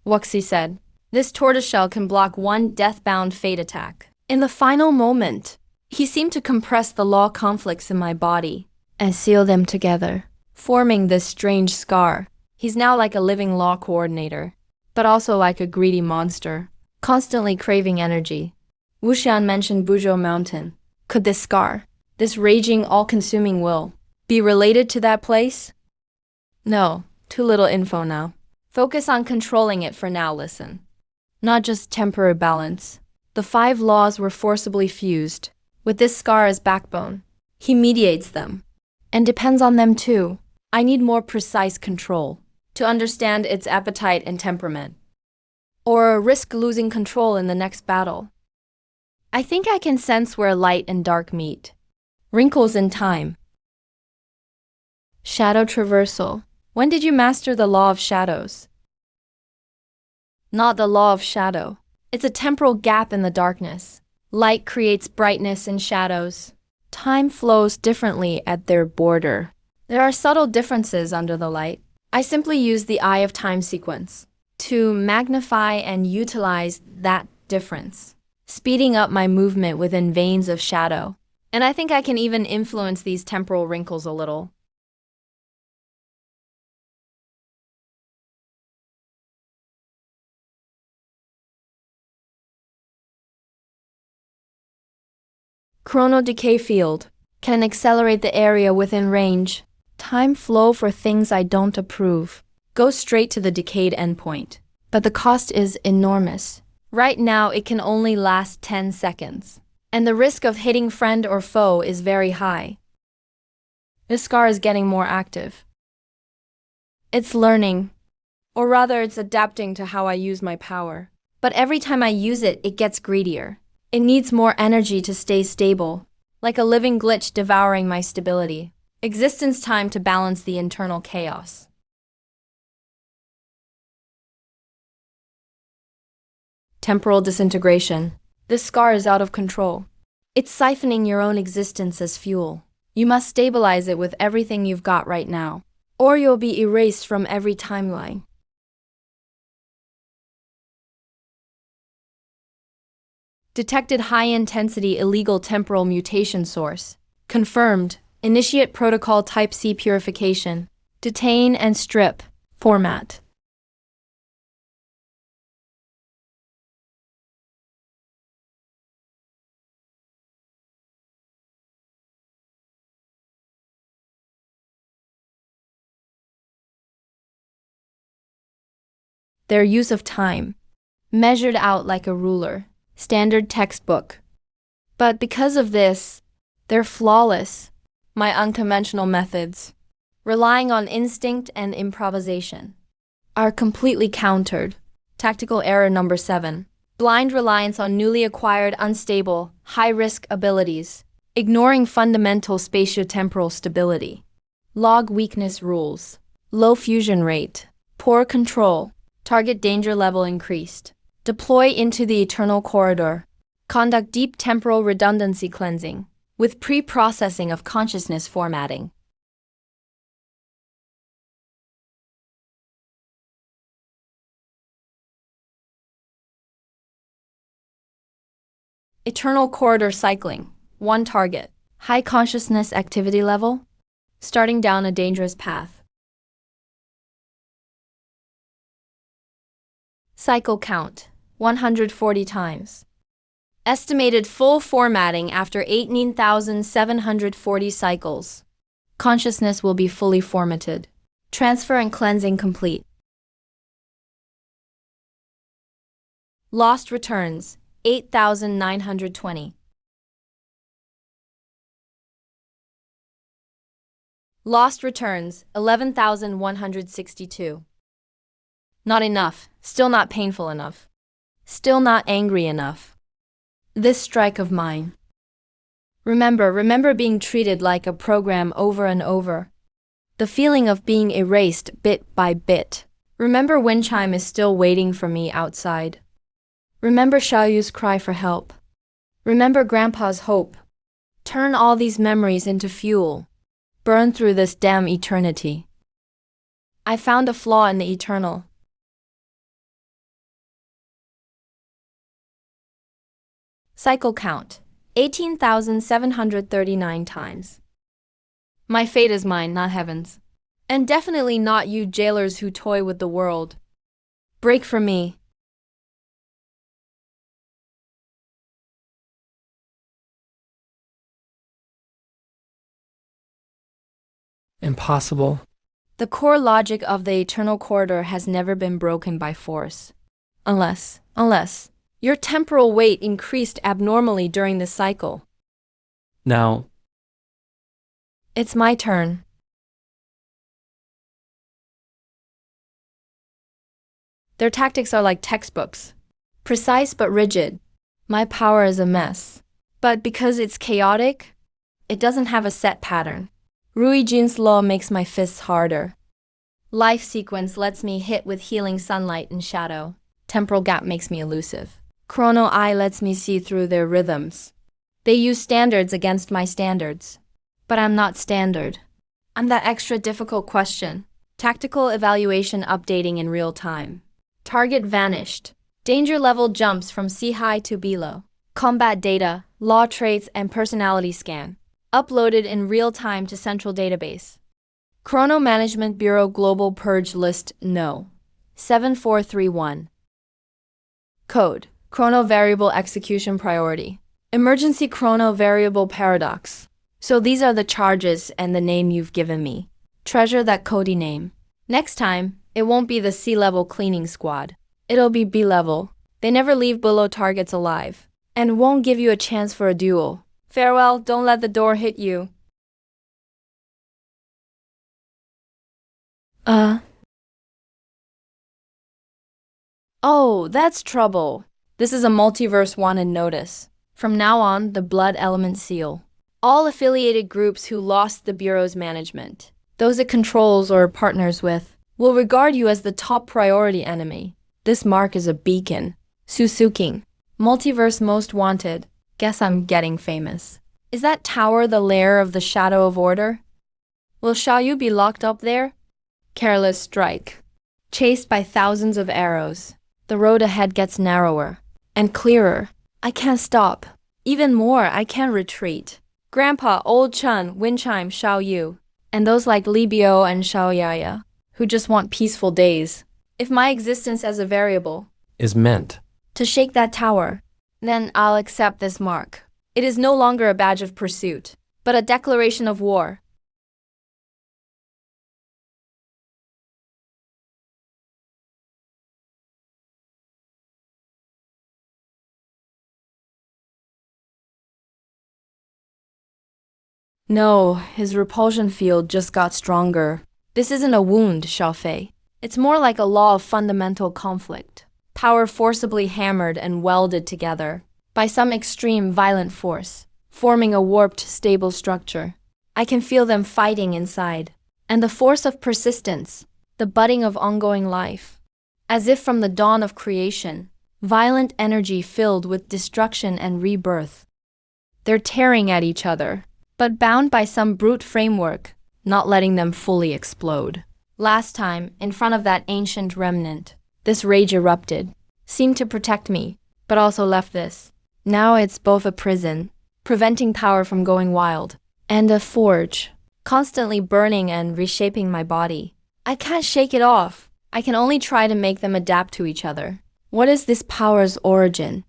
Wuxi said, this tortoiseshell can block one death-bound fate attack. In the final moment, he seemed to compress the law conflicts in my body and seal them together, forming this strange scar. He's now like a living law coordinator, but also like a greedy monster, constantly craving energy. Wuxian mentioned Buzhou Mountain. Could this scar, this raging, all-consuming will, be related to that place? No, too little info now. Focus on controlling it for now, listen. Not just temporary balance. The 5 laws were forcibly fused. With this scar as backbone, he mediates them. And depends on them too. I need more precise control to understand its appetite and temperament. Or risk losing control in the next battle. I think I can sense where light and dark meet. Wrinkles in time. Shadow traversal. When did you master the law of shadows? Not the law of shadow. It's a temporal gap in the darkness. Light creates brightness in shadows. Time flows differently at their border. There are subtle differences under the light. I simply use the eye of time sequence to magnify and utilize that difference, speeding up my movement within veins of shadow. And I think I can even influence these temporal wrinkles a little. Chrono decay field can accelerate the area within range. Time flow for things I don't approve. Go straight to the decayed endpoint. But the cost is enormous. Right now, it can only last 10 seconds. And the risk of hitting friend or foe is very high. This scar is getting more active. It's learning. Or rather, it's adapting to how I use my power. But every time I use it, it gets greedier. It needs more energy to stay stable, like a living glitch devouring my stability. Existence time to balance the internal chaos. Temporal disintegration. This scar is out of control. It's siphoning your own existence as fuel. You must stabilize it with everything you've got right now, or you'll be erased from every timeline. Detected high-intensity illegal temporal mutation source. Confirmed. Initiate protocol type C purification. Detain and strip. Format. Their use of time. Measured out like a ruler. Standard textbook. But because of this, they're flawless. My unconventional methods, relying on instinct and improvisation, are completely countered. Tactical error number 7. Blind reliance on newly acquired, unstable, high-risk abilities, ignoring fundamental spatiotemporal stability. Log weakness rules. Low fusion rate. Poor control. Target danger level increased. Deploy into the eternal corridor. Conduct deep temporal redundancy cleansing, with pre-processing of consciousness formatting. Eternal corridor cycling. One target. High consciousness activity level. Starting down a dangerous path. Cycle count. 140 times. Estimated full formatting after 18,740 cycles. Consciousness will be fully formatted. Transfer and cleansing complete. Lost returns, 8,920. Lost returns, 11,162. Not enough, still not painful enough. Still not angry enough. This strike of mine. Remember being treated like a program over and over. The feeling of being erased bit by bit. Remember wind chime is still waiting for me outside. Remember Xiaoyu's cry for help. Remember Grandpa's hope. Turn all these memories into fuel. Burn through this damn eternity. I found a flaw in the eternal. Cycle count, 18,739 times. My fate is mine, not heaven's. And definitely not you jailers who toy with the world. Break for me. Impossible. The core logic of the eternal corridor has never been broken by force. Unless your temporal weight increased abnormally during the cycle. Now, It's my turn. Their tactics are like textbooks. Precise but rigid. My power is a mess. But because it's chaotic, it doesn't have a set pattern. Rui Jun's law makes my fists harder. Life sequence lets me hit with healing sunlight and shadow. Temporal gap makes me elusive. Chrono eye lets me see through their rhythms. They use standards against my standards. But I'm not standard. I'm that extra difficult question. Tactical evaluation updating in real time. Target vanished. Danger level jumps from C high to B low. Combat data, law traits, and personality scan. Uploaded in real time to central database. Chrono Management Bureau Global Purge List No. 7431. Code. Chrono Variable Execution Priority. Emergency Chrono Variable Paradox. So these are the charges and the name you've given me. Treasure that Cody name. Next time, it won't be the C-level cleaning squad. It'll be B-level. They never leave below targets alive. And won't give you a chance for a duel. Farewell, don't let the door hit you. Oh, that's trouble. This is a multiverse wanted notice. From now on, the blood element seal. All affiliated groups who lost the Bureau's management, those it controls or partners with, will regard you as the top priority enemy. This mark is a beacon. Susuking. Multiverse most wanted. Guess I'm getting famous. Is that tower the lair of the Shadow of Order? Will Xiaoyu be locked up there? Careless strike. Chased by thousands of arrows. The road ahead gets narrower and clearer. I can't stop. Even more, I can't retreat. Grandpa, Old Chun, Windchime, Xiaoyu, and those like Li Biao and Xiaoyaya, who just want peaceful days. If my existence as a variable is meant to shake that tower, then I'll accept this mark. It is no longer a badge of pursuit, but a declaration of war. No, his repulsion field just got stronger. This isn't a wound, Xiaofei. It's more like a law of fundamental conflict. Power forcibly hammered and welded together by some extreme violent force, forming a warped, stable structure. I can feel them fighting inside. And the force of persistence, the budding of ongoing life. As if from the dawn of creation, violent energy filled with destruction and rebirth. They're tearing at each other, but bound by some brute framework, not letting them fully explode. Last time, in front of that ancient remnant, this rage erupted, seemed to protect me, but also left this Now it's both a prison, preventing power from going wild, and a forge, constantly burning and reshaping my body. I can't shake it off. I can only try to make them adapt to each other. What is this power's origin?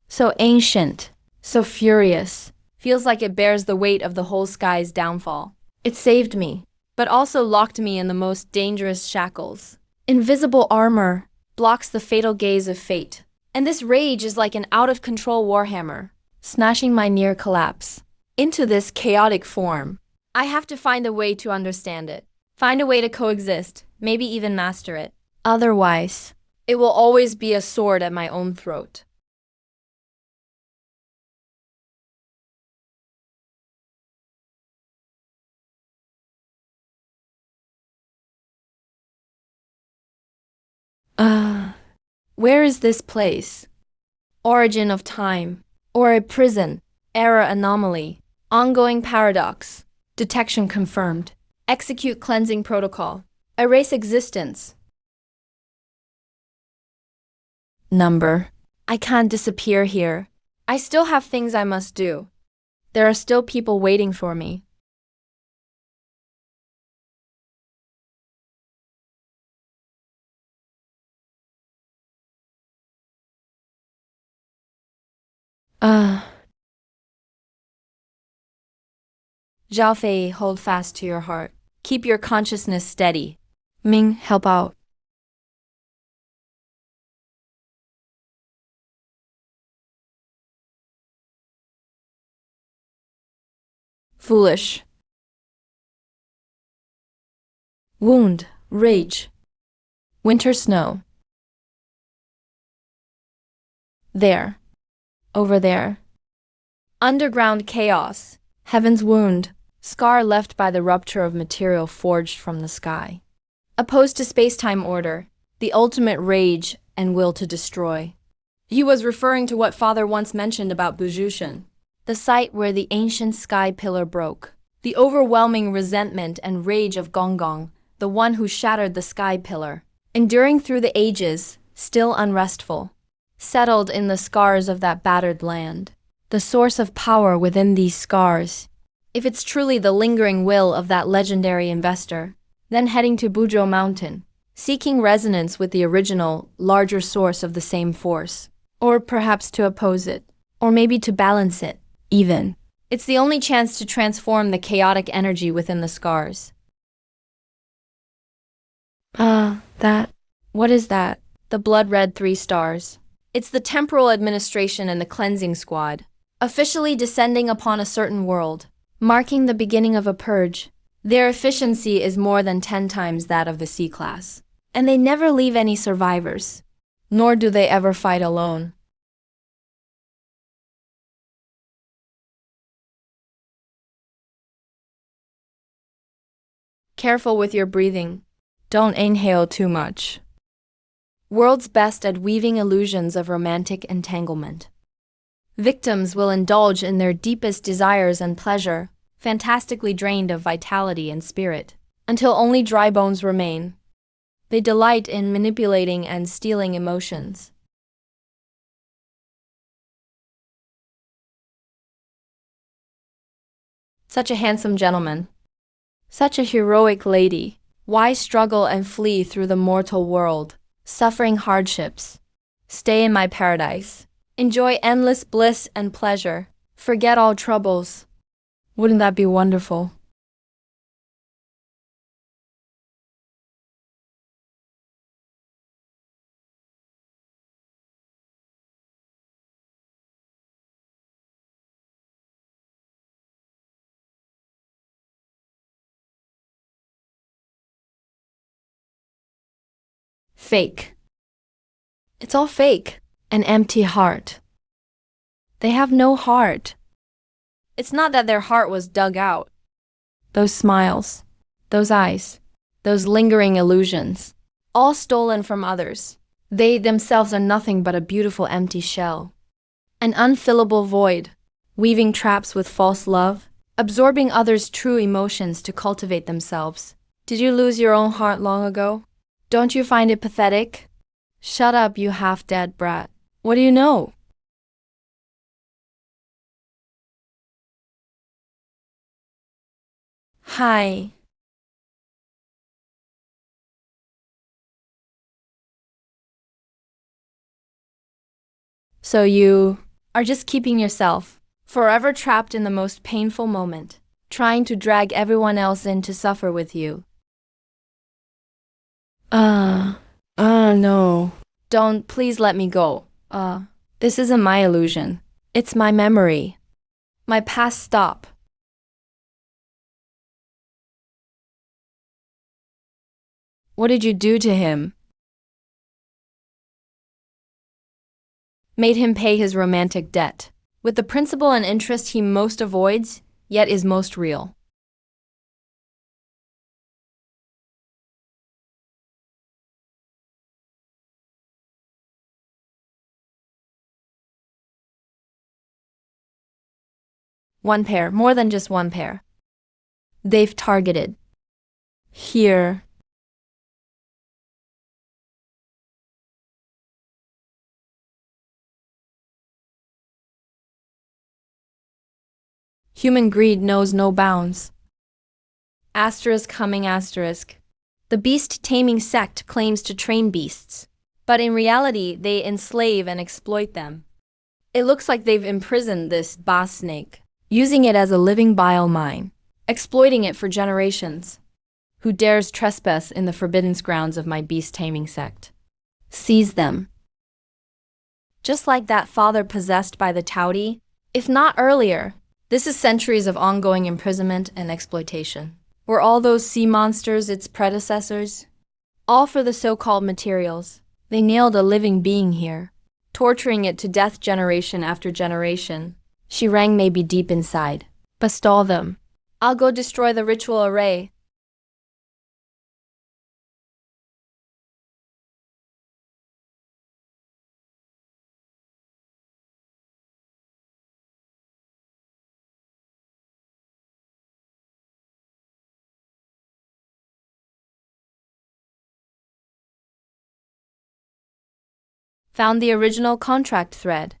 So ancient, so furious, feels like it bears the weight of the whole sky's downfall. It saved me, but also locked me in the most dangerous shackles. Invisible armor blocks the fatal gaze of fate. And this rage is like an out-of-control warhammer, smashing my near collapse into this chaotic form. I have to find a way to understand it, find a way to coexist, maybe even master it. Otherwise, it will always be a sword at my own throat. Where is this place? Origin of time, or a prison, error anomaly, ongoing paradox, detection confirmed, execute cleansing protocol, erase existence. Number. I can't disappear here. I still have things I must do. There are still people waiting for me. Zhao Fei, hold fast to your heart. Keep your consciousness steady. Ming, help out. Foolish. Wound, rage. Winter snow. There. Over there. Underground chaos. Heaven's wound. Scar left by the rupture of material forged from the sky. Opposed to space-time order. The ultimate rage and will to destroy. He was referring to what Father once mentioned about Bujushan, the site where the ancient sky pillar broke. The overwhelming resentment and rage of Gonggong, the one who shattered the sky pillar, enduring through the ages, still unrestful, settled in the scars of that battered land. The source of power within these scars. If it's truly the lingering will of that legendary investor, then heading to Buzhou Mountain, seeking resonance with the original, larger source of the same force. Or perhaps to oppose it. Or maybe to balance it, even. It's the only chance to transform the chaotic energy within the scars. What is that? The blood-red 3 stars. It's the temporal administration and the cleansing squad, officially descending upon a certain world, marking the beginning of a purge. Their efficiency is more than 10 times that of the C-class. And they never leave any survivors. Nor do they ever fight alone. Careful with your breathing. Don't inhale too much. World's best at weaving illusions of romantic entanglement. Victims will indulge in their deepest desires and pleasure, fantastically drained of vitality and spirit, until only dry bones remain. They delight in manipulating and stealing emotions. Such a handsome gentleman. Such a heroic lady. Why struggle and flee through the mortal world, suffering hardships? Stay in my paradise. Enjoy endless bliss and pleasure. Forget all troubles. Wouldn't that be wonderful? Fake. It's all fake. An empty heart. They have no heart. It's not that their heart was dug out. Those smiles, those eyes, those lingering illusions, all stolen from others. They themselves are nothing but a beautiful empty shell. An unfillable void, weaving traps with false love, absorbing others' true emotions to cultivate themselves. Did you lose your own heart long ago? Don't you find it pathetic? Shut up, you half-dead brat. What do you know? Hi. So you are just keeping yourself forever trapped in the most painful moment, trying to drag everyone else in to suffer with you. No. Don't, please let me go. This isn't my illusion. It's my memory. My past stop. What did you do to him? Made him pay his romantic debt, with the principal and interest he most avoids, yet is most real. One pair, more than just one pair. They've targeted. Here. Human greed knows no bounds. Asterisk humming asterisk. The beast-taming sect claims to train beasts, but in reality they enslave and exploit them. It looks like they've imprisoned this boss snake, using it as a living bile mine, exploiting it for generations. Who dares trespass in the forbidden grounds of my beast-taming sect? Seize them. Just like that father possessed by the Taudi, if not earlier. This is centuries of ongoing imprisonment and exploitation. Were all those sea monsters its predecessors? All for the so-called materials. They nailed a living being here, torturing it to death generation after generation. Shirang may be deep inside, but stall them. I'll go destroy the ritual array. Found the original contract thread.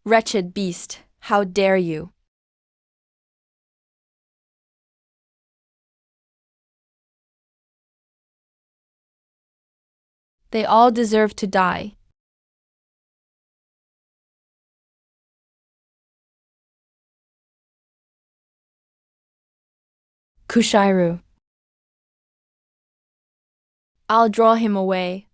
Wretched beast, how dare you? They all deserve to die. Kushairu. I'll draw him away.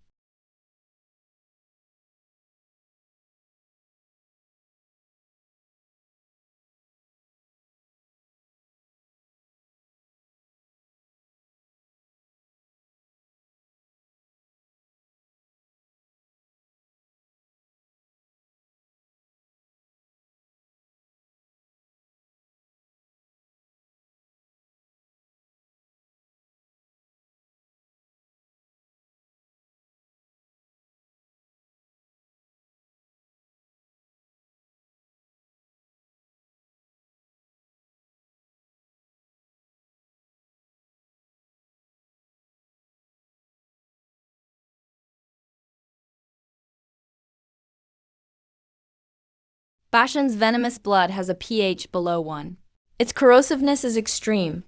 Bashan's venomous blood has a pH below 1. Its corrosiveness is extreme.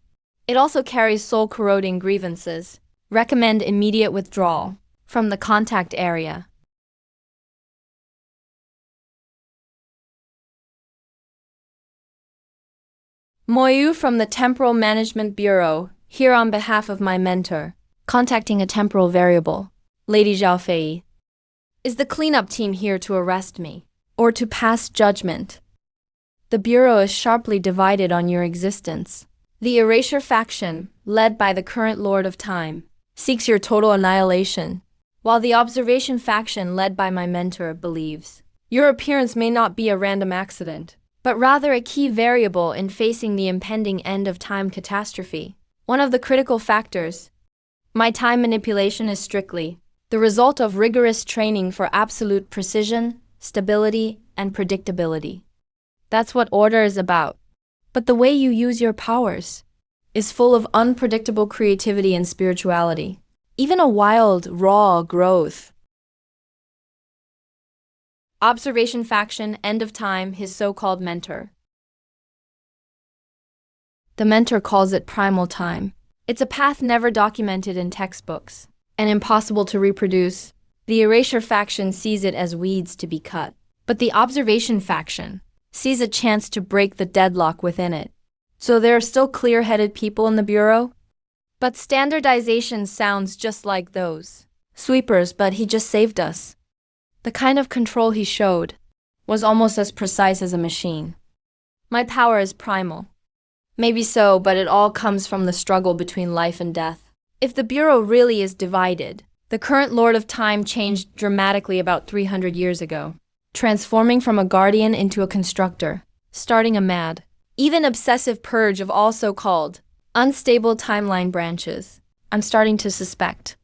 It also carries soul-corroding grievances. Recommend immediate withdrawal from the contact area. Moyu from the Temporal Management Bureau, here on behalf of my mentor, contacting a temporal variable, Lady Zhaofei. Is the cleanup team here to arrest me, or to pass judgment? The Bureau is sharply divided on your existence. The Erasure faction, led by the current Lord of Time, seeks your total annihilation, while the Observation faction, led by my mentor, believes your appearance may not be a random accident, but rather a key variable in facing the impending end-of-time catastrophe. One of the critical factors My time manipulation is strictly the result of rigorous training for absolute precision, stability, and predictability. That's what order is about. But the way you use your powers is full of unpredictable creativity and spirituality. Even a wild, raw growth. Observation faction, end of time, his so-called mentor. The mentor calls it primal time. It's a path never documented in textbooks and impossible to reproduce. The erasure faction sees it as weeds to be cut. But the observation faction sees a chance to break the deadlock within it. So there are still clear-headed people in the Bureau? But standardization sounds just like those sweepers, but he just saved us. The kind of control he showed was almost as precise as a machine. My power is primal. Maybe so, but it all comes from the struggle between life and death. If the Bureau really is divided, the current Lord of Time changed dramatically about 300 years ago, transforming from a guardian into a constructor, starting a mad, even obsessive purge of all so-called unstable timeline branches. I'm starting to suspect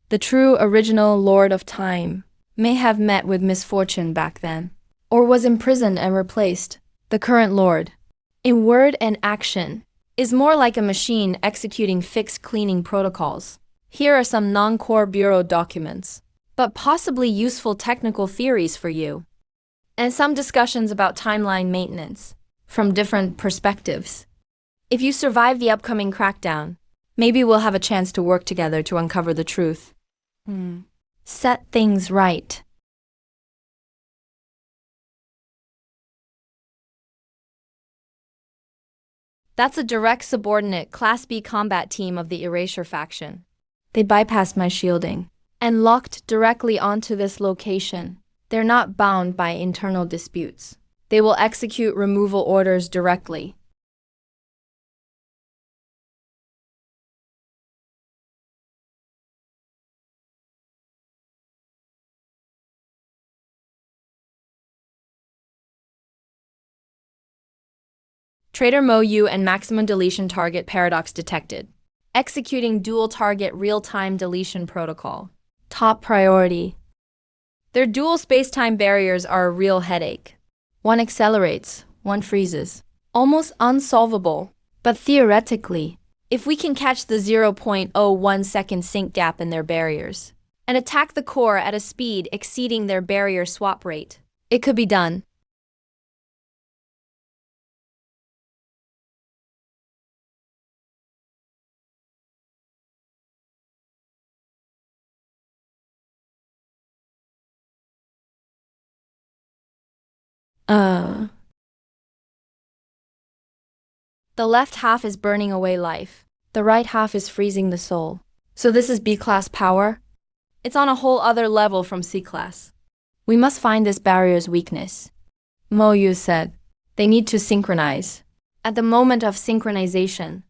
the true original Lord of Time may have met with misfortune back then, or was imprisoned and replaced. The current Lord, in word and action, is more like a machine executing fixed cleaning protocols. Here are some non-core Bureau documents, but possibly useful technical theories for you, and some discussions about timeline maintenance from different perspectives. If you survive the upcoming crackdown, maybe we'll have a chance to work together to uncover the truth. Set things right. That's a direct subordinate Class B combat team of the Erasure faction. They bypassed my shielding and locked directly onto this location. They're not bound by internal disputes. They will execute removal orders directly. Trader Mo Yu and maximum deletion target paradox detected. Executing dual target real-time deletion protocol. Top priority. Their dual space-time barriers are a real headache. One accelerates, one freezes. Almost unsolvable. But theoretically, if we can catch the 0.01 second sync gap in their barriers and attack the core at a speed exceeding their barrier swap rate, it could be done. The left half is burning away life. The right half is freezing the soul. So this is B-class power? It's on a whole other level from C-class. We must find this barrier's weakness. Mo Yu said, they need to synchronize. At the moment of synchronization,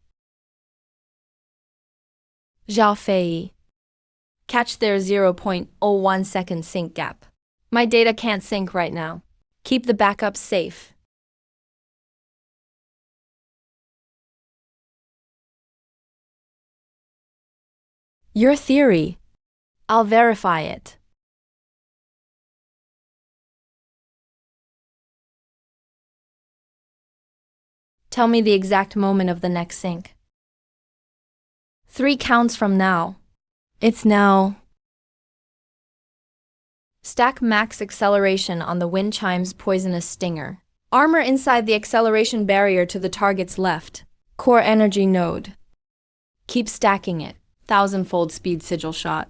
Zhao Fei, catch their 0.01 second sync gap. My data can't sync right now. Keep the backups safe. Your theory. I'll verify it. Tell me the exact moment of the next sync. 3 counts from now. It's now. Stack max acceleration on the wind chime's poisonous stinger. Armor inside the acceleration barrier to the target's left. Core energy node. Keep stacking it. 1,000-fold speed sigil shot.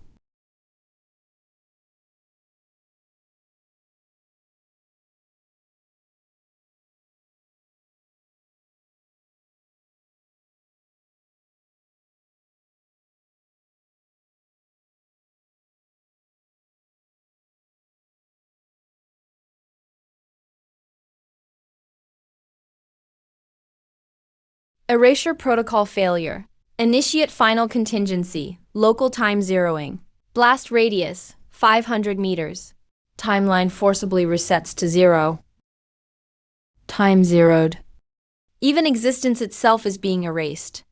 Erasure protocol failure. Initiate final contingency. Local time zeroing. Blast radius, 500 meters. Timeline forcibly resets to 0. Time zeroed. Even existence itself is being erased.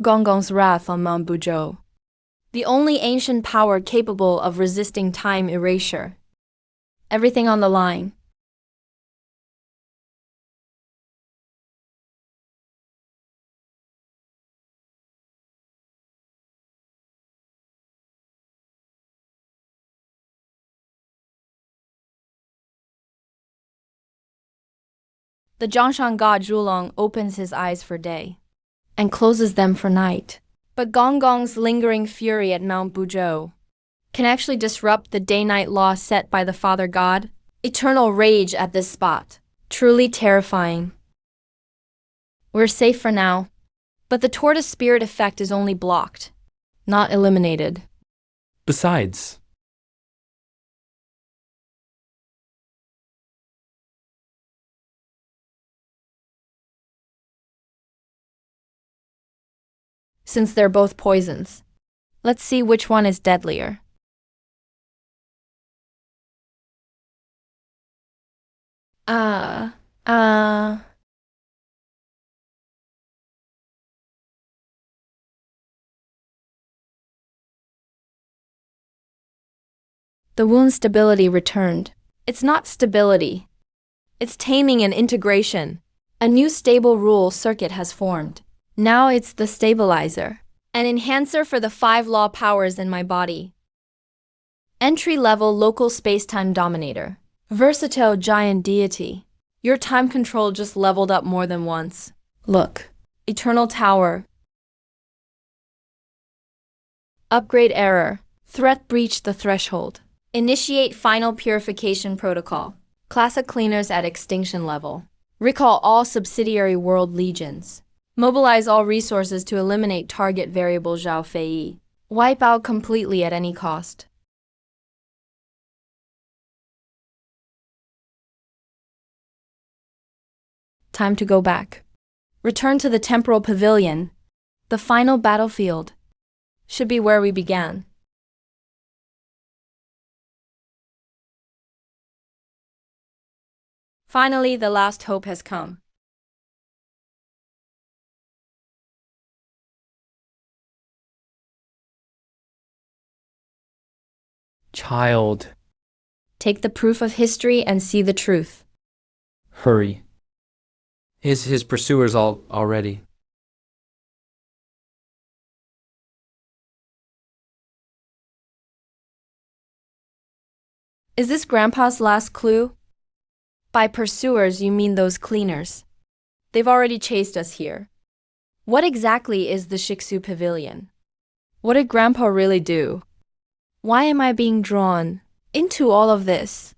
Gongong's wrath on Mount Buzhou. the only ancient power capable of resisting time erasure. Everything on the line. The Zhongshan god Zhulong opens his eyes for day and closes them for night. But Gong Gong's lingering fury at Mount Buzhou can actually disrupt the day-night law set by the Father God. Eternal rage at this spot. Truly terrifying. We're safe for now, but the tortoise spirit effect is only blocked, not eliminated. Besides, Since they're both poisons, let's see which one is deadlier. Uh. The wound's stability returned. It's not stability. It's taming and integration. A new stable rule circuit has formed. Now it's the stabilizer. An enhancer for the 5 law powers in my body. Entry-level local space-time dominator. Versatile giant deity. Your time control just leveled up more than once. Look. Eternal tower. Upgrade error. Threat breached the threshold. Initiate final purification protocol. Classic cleaners at extinction level. Recall all subsidiary world legions. Mobilize all resources to eliminate target variable Zhao Fei. Wipe out completely at any cost. Time to go back. Return to the temporal pavilion. The final battlefield should be where we began. Finally, the last hope has come. child, Take the proof of history and see the truth. hurry. His pursuers already. Is this Grandpa's last clue? By pursuers, you mean those cleaners. They've already chased us here. What exactly is the Shiksu Pavilion? What did Grandpa really do? Why am I being drawn into all of this?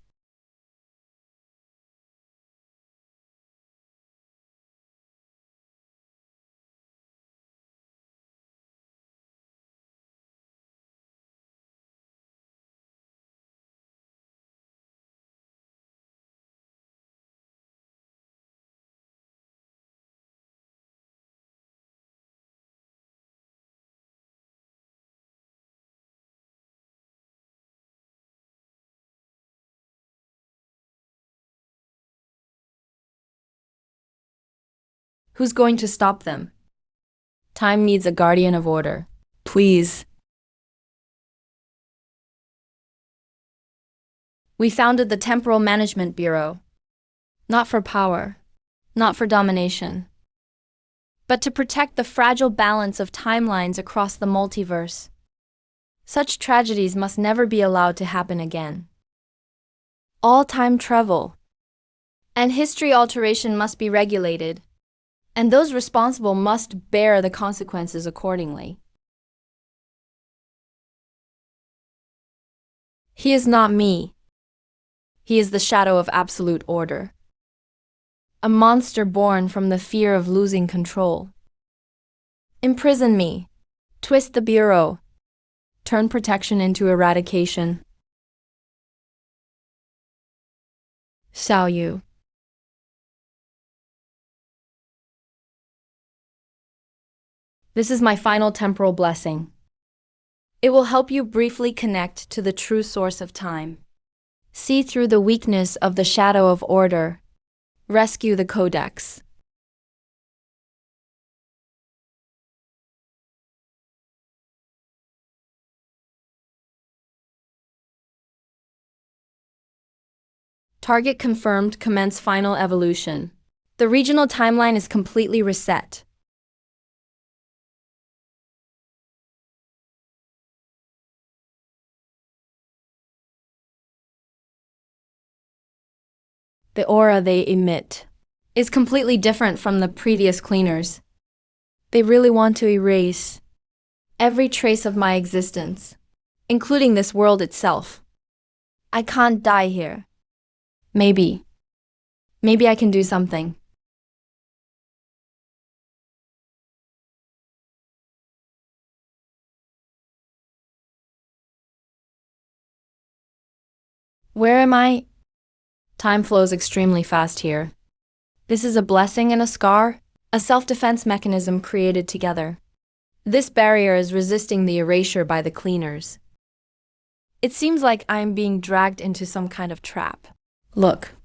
Who's going to stop them? Time needs a guardian of order. Please. We founded the Temporal Management Bureau. Not for power, not for domination, but to protect the fragile balance of timelines across the multiverse. Such tragedies must never be allowed to happen again. All time travel and history alteration must be regulated, and those responsible must bear the consequences accordingly. He is not me. He is the shadow of absolute order. A monster born from the fear of losing control. Imprison me. Twist the bureau. Turn protection into eradication. Shall you? This is my final temporal blessing. It will help you briefly connect to the true source of time. See through the weakness of the shadow of order. Rescue the Codex. Target confirmed, commence final evolution. The regional timeline is completely reset. The aura they emit is completely different from the previous cleaners. They really want to erase every trace of my existence, including this world itself. I can't die here. Maybe I can do something. Where am I? Time flows extremely fast here. This is a blessing and a scar, a self-defense mechanism created together. This barrier is resisting the erasure by the cleaners. It seems like I'm being dragged into some kind of trap. Look,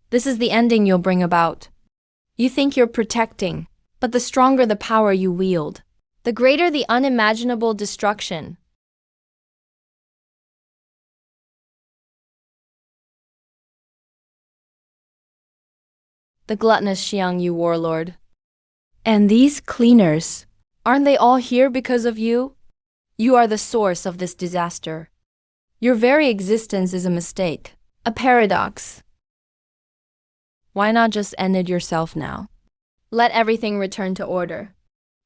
this is the ending you'll bring about. You think you're protecting, but the stronger the power you wield, the greater the unimaginable destruction. The gluttonous Xiang Yu warlord. And these cleaners, aren't they all here because of you? You are the source of this disaster. Your very existence is a mistake, a paradox. Why not just end it yourself now? Let everything return to order.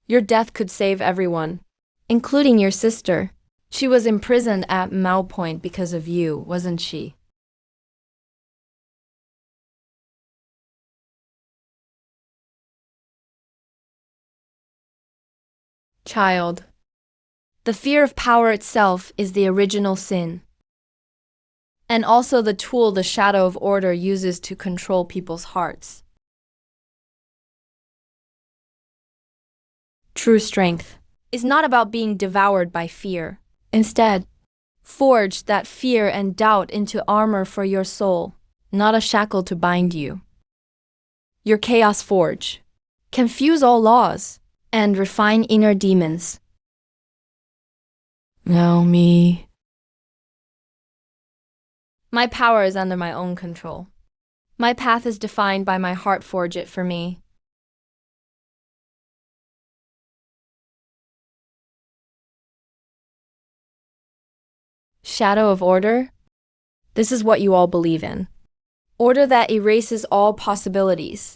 Your death could save everyone, including your sister. She was imprisoned at Mao Point because of you, wasn't she? Child. The fear of power itself is the original sin, and also the tool the shadow of order uses to control people's hearts. True strength is not about being devoured by fear. Instead, forge that fear and doubt into armor for your soul, not a shackle to bind you. Your chaos forge can fuse all laws and refine inner demons. Now me. My power is under my own control. My path is defined by my heart. Forge it for me. Shadow of order? This is what you all believe in. Order that erases all possibilities.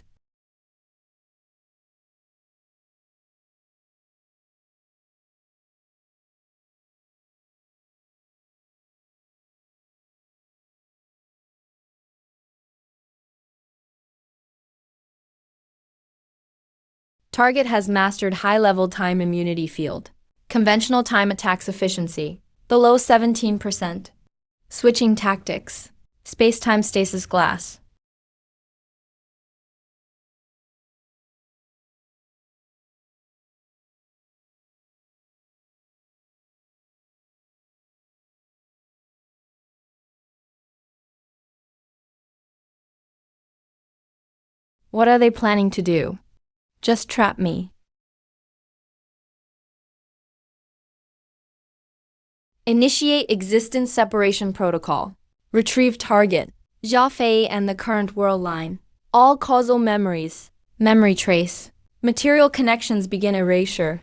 Target has mastered high-level time immunity field. Conventional time attacks efficiency, below 17%. Switching tactics. Space-time stasis glass. What are they planning to do? Just trap me. Initiate existence separation protocol. Retrieve target. Zhao Fei and the current world line. All causal memories. Memory trace. Material connections begin erasure.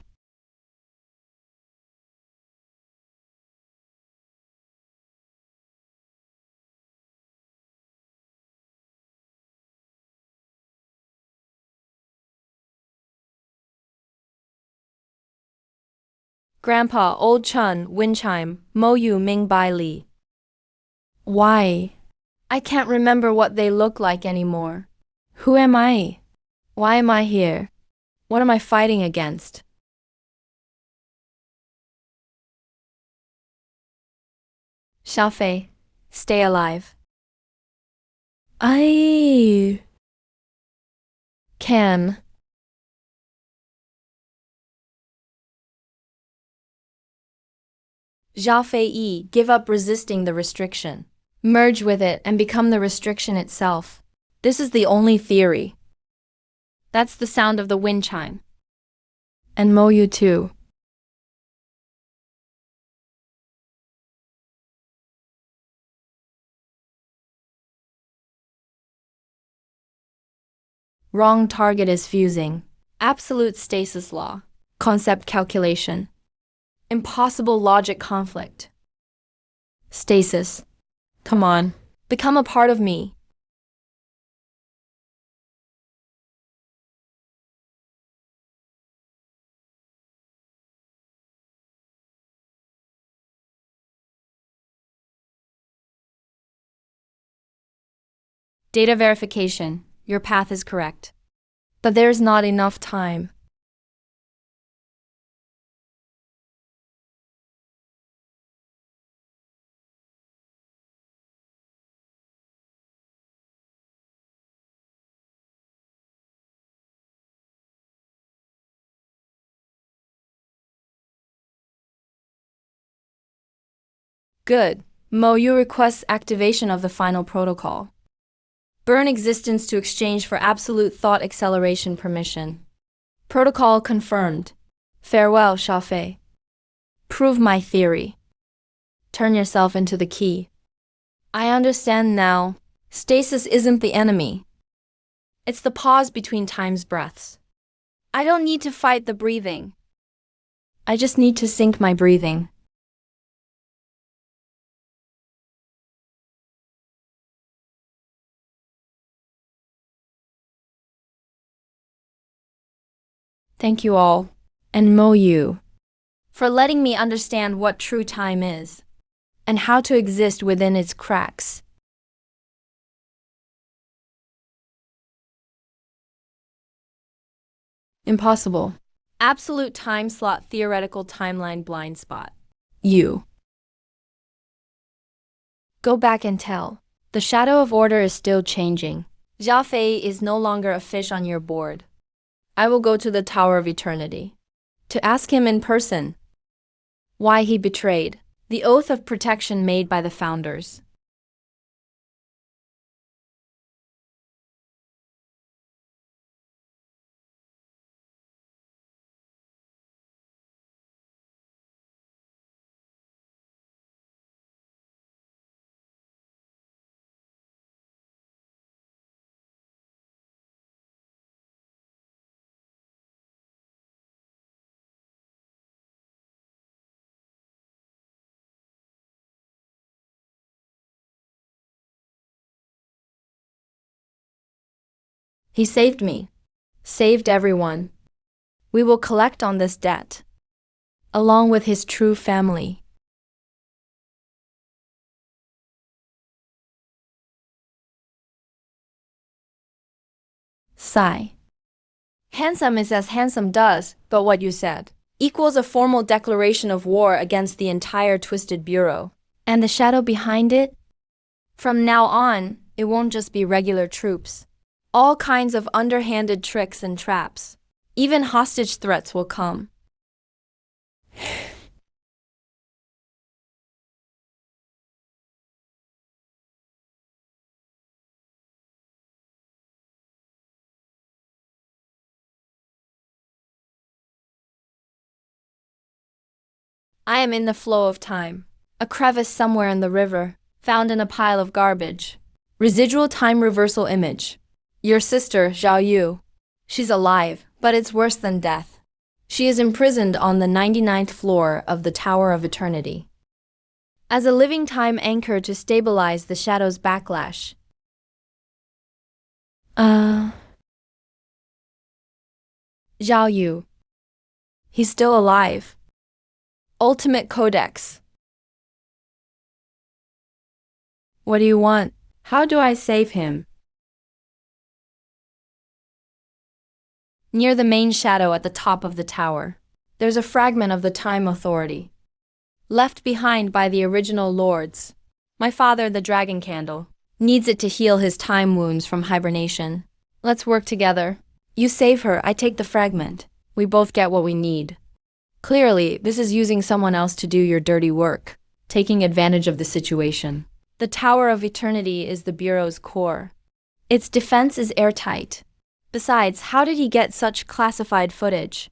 Grandpa, Old Chun, Wind Chime, Mo Yu, Ming Bai Li. Why? I can't remember what they look like anymore. Who am I? Why am I here? What am I fighting against? Xiaofei, stay alive. I can. Zhao Fei, give up resisting the restriction. Merge with it and become the restriction itself. This is the only theory. That's the sound of the wind chime. And Mo Yu too. Wrong target is fusing. Absolute stasis law. Concept calculation. Impossible logic conflict. Stasis. Come on. Become a part of me. Data verification. Your path is correct. But there's not enough time. Good. Mo, you request activation of the final protocol. Burn existence to exchange for absolute thought acceleration permission. Protocol confirmed. Farewell, Xiaofei. Prove my theory. Turn yourself into the key. I understand now. Stasis isn't the enemy. It's the pause between time's breaths. I don't need to fight the breathing. I just need to sync my breathing. Thank you all, and Mo you, for letting me understand what true time is, and how to exist within its cracks. Impossible. Absolute time slot theoretical timeline blind spot. You. Go back and tell. The shadow of order is still changing. Zhao Fei is no longer a fish on your board. I will go to the Tower of Eternity to ask him in person why he betrayed the oath of protection made by the founders. He saved me, saved everyone. We will collect on this debt, along with his true family. Sigh. Handsome is as handsome does, but what you said equals a formal declaration of war against the entire Twisted Bureau. And the shadow behind it? From now on, it won't just be regular troops. All kinds of underhanded tricks and traps. Even hostage threats will come. I am in the flow of time. A crevice somewhere in the river, found in a pile of garbage. Residual time reversal image. Your sister, Zhao Yu. She's alive, but it's worse than death. She is imprisoned on the 99th floor of the Tower of Eternity. As a living time anchor to stabilize the shadow's backlash. Zhao Yu. He's still alive. Ultimate Codex. What do you want? How do I save him? Near the main shadow at the top of the tower, there's a fragment of the Time Authority, left behind by the original lords. My father, the Dragon Candle, needs it to heal his time wounds from hibernation. Let's work together. You save her, I take the fragment. We both get what we need. Clearly, this is using someone else to do your dirty work, taking advantage of the situation. The Tower of Eternity is the Bureau's core. Its defense is airtight. Besides, how did he get such classified footage?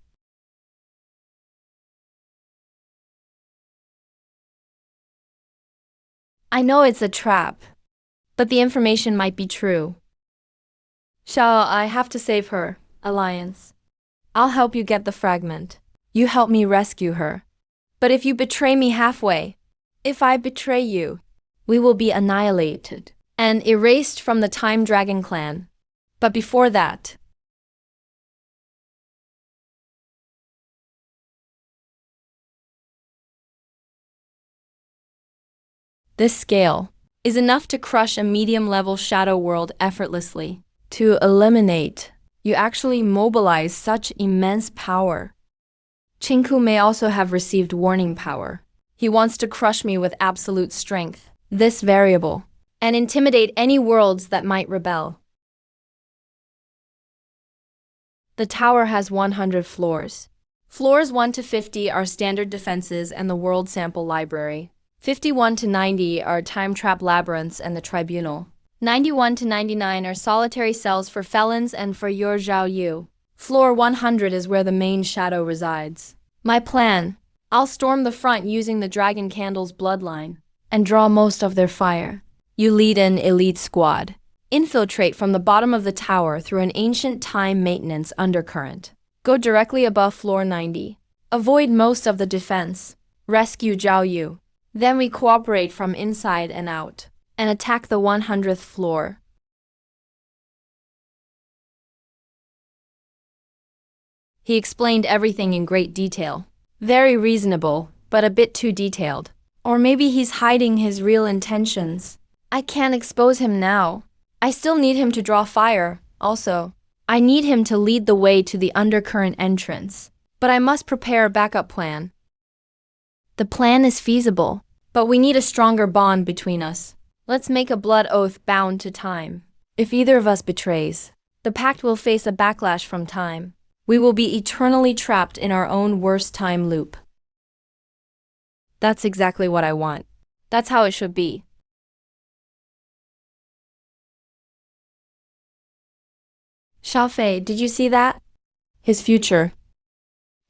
I know it's a trap, but the information might be true. Shall I have to save her, Alliance? I'll help you get the fragment. You help me rescue her. But if you betray me halfway, if I betray you, we will be annihilated and erased from the Time Dragon clan. But before that, this scale is enough to crush a medium-level shadow world effortlessly. To eliminate, you actually mobilize such immense power. Chinku may also have received warning power. He wants to crush me with absolute strength, this variable, and intimidate any worlds that might rebel. The tower has 100 floors. Floors 1 to 50 are standard defenses and the world sample library. 51 to 90 are time trap labyrinths and the tribunal. 91 to 99 are solitary cells for felons and for your Zhao Yu. Floor 100 is where the main shadow resides. My plan: I'll storm the front using the Dragon Candle's bloodline and draw most of their fire. You lead an elite squad. Infiltrate from the bottom of the tower through an ancient time maintenance undercurrent. Go directly above floor 90. Avoid most of the defense. Rescue Zhao Yu. Then we cooperate from inside and out, and attack the 100th floor. He explained everything in great detail. Very reasonable, but a bit too detailed. Or maybe he's hiding his real intentions. I can't expose him now. I still need him to draw fire, also. I need him to lead the way to the undercurrent entrance. But I must prepare a backup plan. The plan is feasible, but we need a stronger bond between us. Let's make a blood oath bound to time. If either of us betrays, the pact will face a backlash from time. We will be eternally trapped in our own worst time loop. That's exactly what I want. That's how it should be. Xiaofei, did you see that? His future.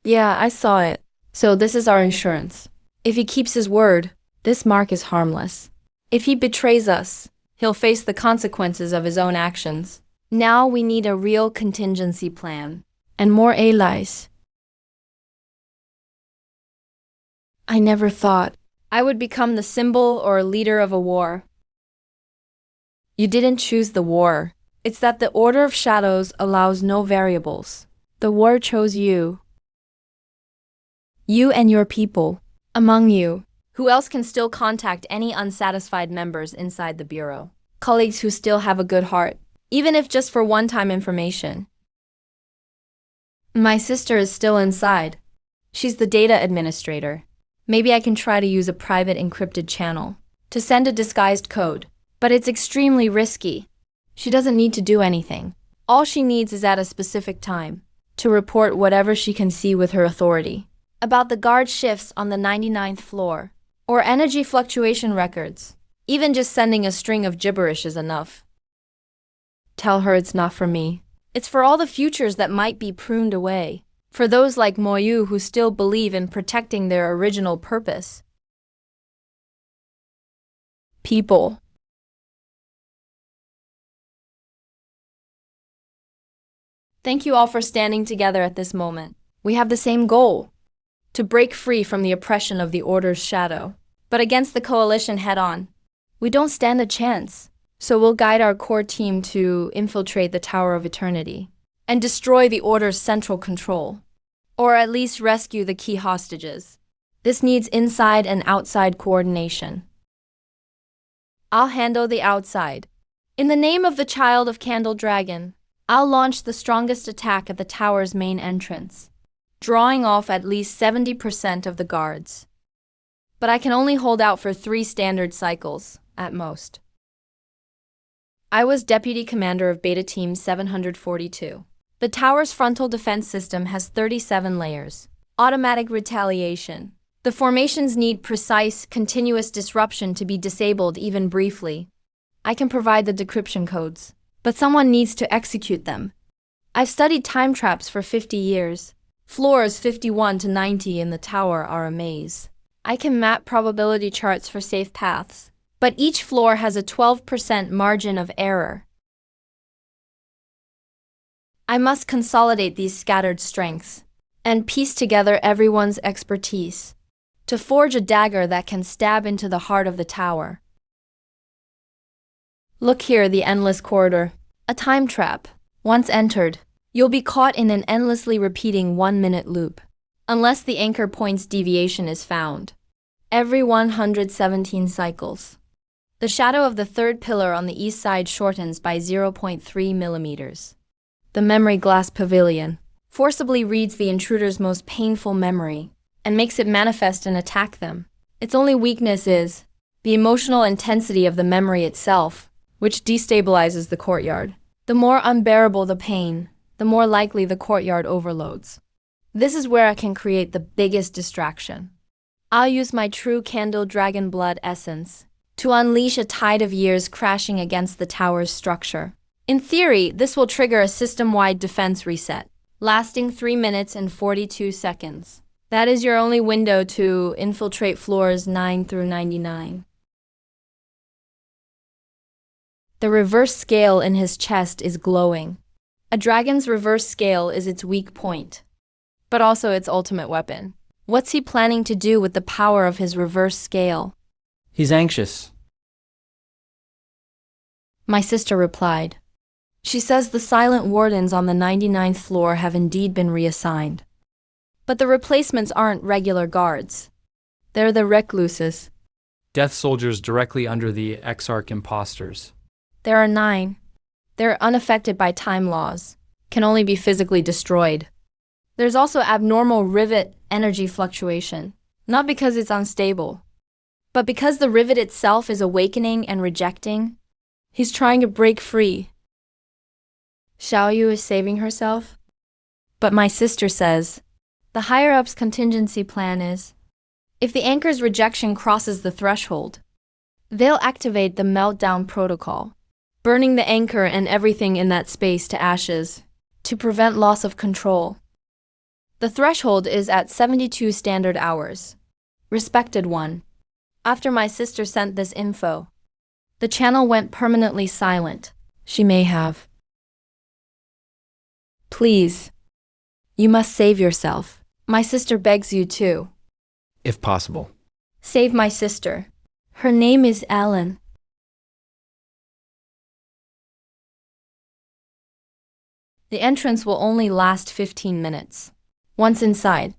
Yeah, I saw it. So this is our insurance. If he keeps his word, this mark is harmless. If he betrays us, he'll face the consequences of his own actions. Now we need a real contingency plan. And more allies. I never thought I would become the symbol or leader of a war. You didn't choose the war. It's that the Order of Shadows allows no variables. The war chose you. You and your people. Among you, who else can still contact any unsatisfied members inside the Bureau? Colleagues who still have a good heart, even if just for one-time information. My sister is still inside. She's the data administrator. Maybe I can try to use a private encrypted channel to send a disguised code, but it's extremely risky. She doesn't need to do anything. All she needs is at a specific time to report whatever she can see with her authority. About the guard shifts on the 99th floor, or energy fluctuation records. Even just sending a string of gibberish is enough. Tell her it's not for me. It's for all the futures that might be pruned away. For those like Moyu who still believe in protecting their original purpose. People. Thank you all for standing together at this moment. We have the same goal: to break free from the oppression of the Order's shadow, but against the coalition head-on. We don't stand a chance, so we'll guide our core team to infiltrate the Tower of Eternity and destroy the Order's central control, or at least rescue the key hostages. This needs inside and outside coordination. I'll handle the outside. In the name of the Child of Candle Dragon, I'll launch the strongest attack at the tower's main entrance, drawing off at least 70% of the guards. But I can only hold out for 3 standard cycles, at most. I was Deputy Commander of Beta Team 742. The tower's frontal defense system has 37 layers. Automatic retaliation. The formations need precise, continuous disruption to be disabled even briefly. I can provide the decryption codes, but someone needs to execute them. I've studied time traps for 50 years. Floors 51 to 90 in the tower are a maze. I can map probability charts for safe paths, but each floor has a 12% margin of error. I must consolidate these scattered strengths and piece together everyone's expertise to forge a dagger that can stab into the heart of the tower. Look here, the endless corridor. A time trap. Once entered, you'll be caught in an endlessly repeating 1-minute loop, unless the anchor point's deviation is found. Every 117 cycles, the shadow of the third pillar on the east side shortens by 0.3 millimeters. The memory glass pavilion forcibly reads the intruder's most painful memory and makes it manifest and attack them. Its only weakness is the emotional intensity of the memory itself, which destabilizes the courtyard. The more unbearable the pain, the more likely the courtyard overloads. This is where I can create the biggest distraction. I'll use my true candle dragon blood essence to unleash a tide of years crashing against the tower's structure. In theory, this will trigger a system-wide defense reset, lasting 3 minutes and 42 seconds. That is your only window to infiltrate floors 9 through 99. The reverse scale in his chest is glowing. A dragon's reverse scale is its weak point, but also its ultimate weapon. What's he planning to do with the power of his reverse scale? He's anxious. My sister replied. She says the silent wardens on the 99th floor have indeed been reassigned. But the replacements aren't regular guards. They're the recluses. Death soldiers directly under the Exarch imposters. There are 9. They're unaffected by time laws, can only be physically destroyed. There's also abnormal rivet energy fluctuation, not because it's unstable, but because the rivet itself is awakening and rejecting. He's trying to break free. Xiaoyu is saving herself. But my sister says, the higher-ups' contingency plan is, if the anchor's rejection crosses the threshold, they'll activate the meltdown protocol, burning the anchor and everything in that space to ashes, to prevent loss of control. The threshold is at 72 standard hours. Respected one. After my sister sent this info, the channel went permanently silent. She may have. Please. You must save yourself. My sister begs you to. If possible. Save my sister. Her name is Ellen. The entrance will only last 15 minutes. Once inside,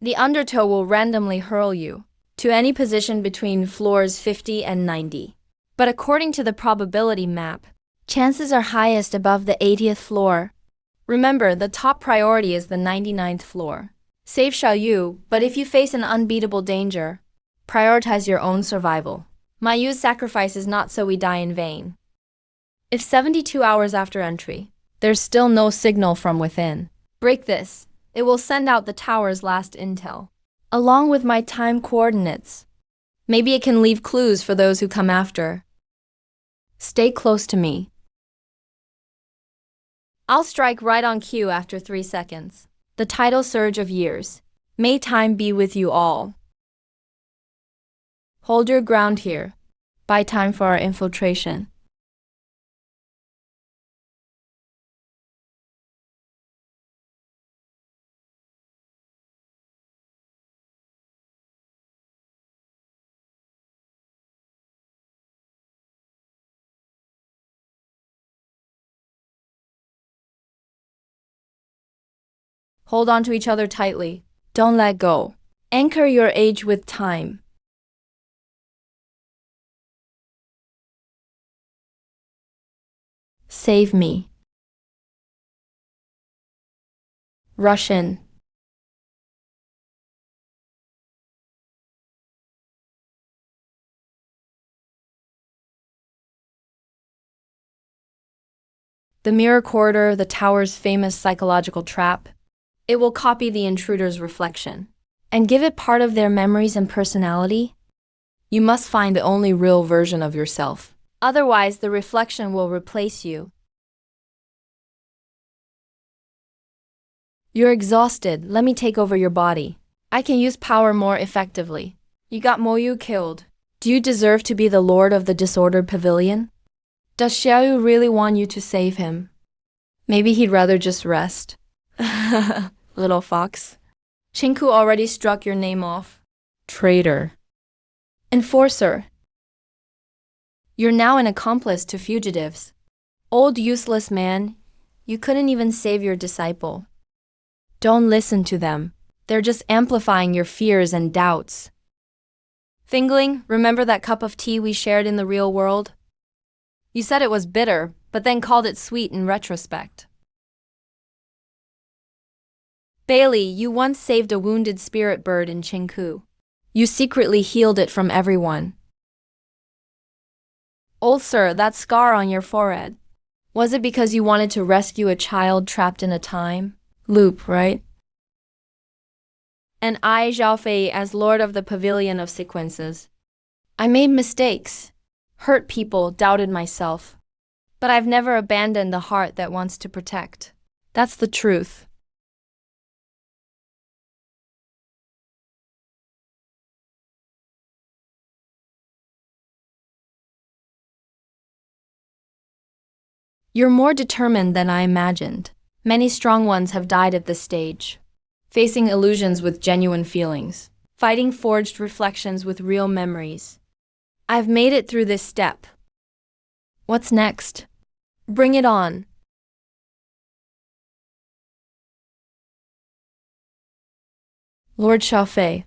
the undertow will randomly hurl you to any position between floors 50 and 90. But according to the probability map, chances are highest above the 80th floor. Remember, the top priority is the 99th floor. Save Xiaoyu, but if you face an unbeatable danger, prioritize your own survival. My Yu's sacrifice is not so we die in vain. If 72 hours after entry, there's still no signal from within, break this. It will send out the tower's last intel, along with my time coordinates. Maybe it can leave clues for those who come after. Stay close to me. I'll strike right on cue after 3 seconds. The tidal surge of years. May time be with you all. Hold your ground here. Buy time for our infiltration. Hold on to each other tightly. Don't let go. Anchor your age with time. Save me. Rush in. The mirror corridor, the tower's famous psychological trap. It will copy the intruder's reflection and give it part of their memories and personality. You must find the only real version of yourself. Otherwise, the reflection will replace you. You're exhausted. Let me take over your body. I can use power more effectively. You got Moyu killed. Do you deserve to be the lord of the disordered pavilion? Does Xiaoyu really want you to save him? Maybe he'd rather just rest. Little fox. Chinku already struck your name off. Traitor. Enforcer. You're now an accomplice to fugitives. Old useless man, you couldn't even save your disciple. Don't listen to them. They're just amplifying your fears and doubts. Fingling, remember that cup of tea we shared in the real world? You said it was bitter, but then called it sweet in retrospect. Bailey, you once saved a wounded spirit bird in Chinku. You secretly healed it from everyone. Old sir, that scar on your forehead. Was it because you wanted to rescue a child trapped in a time loop, right? And I, Zhao Fei, as Lord of the Pavilion of Sequences. I made mistakes, hurt people, doubted myself. But I've never abandoned the heart that wants to protect. That's the truth. You're more determined than I imagined. Many strong ones have died at this stage, facing illusions with genuine feelings, fighting forged reflections with real memories. I've made it through this step. What's next? Bring it on. Lord Xiaofei.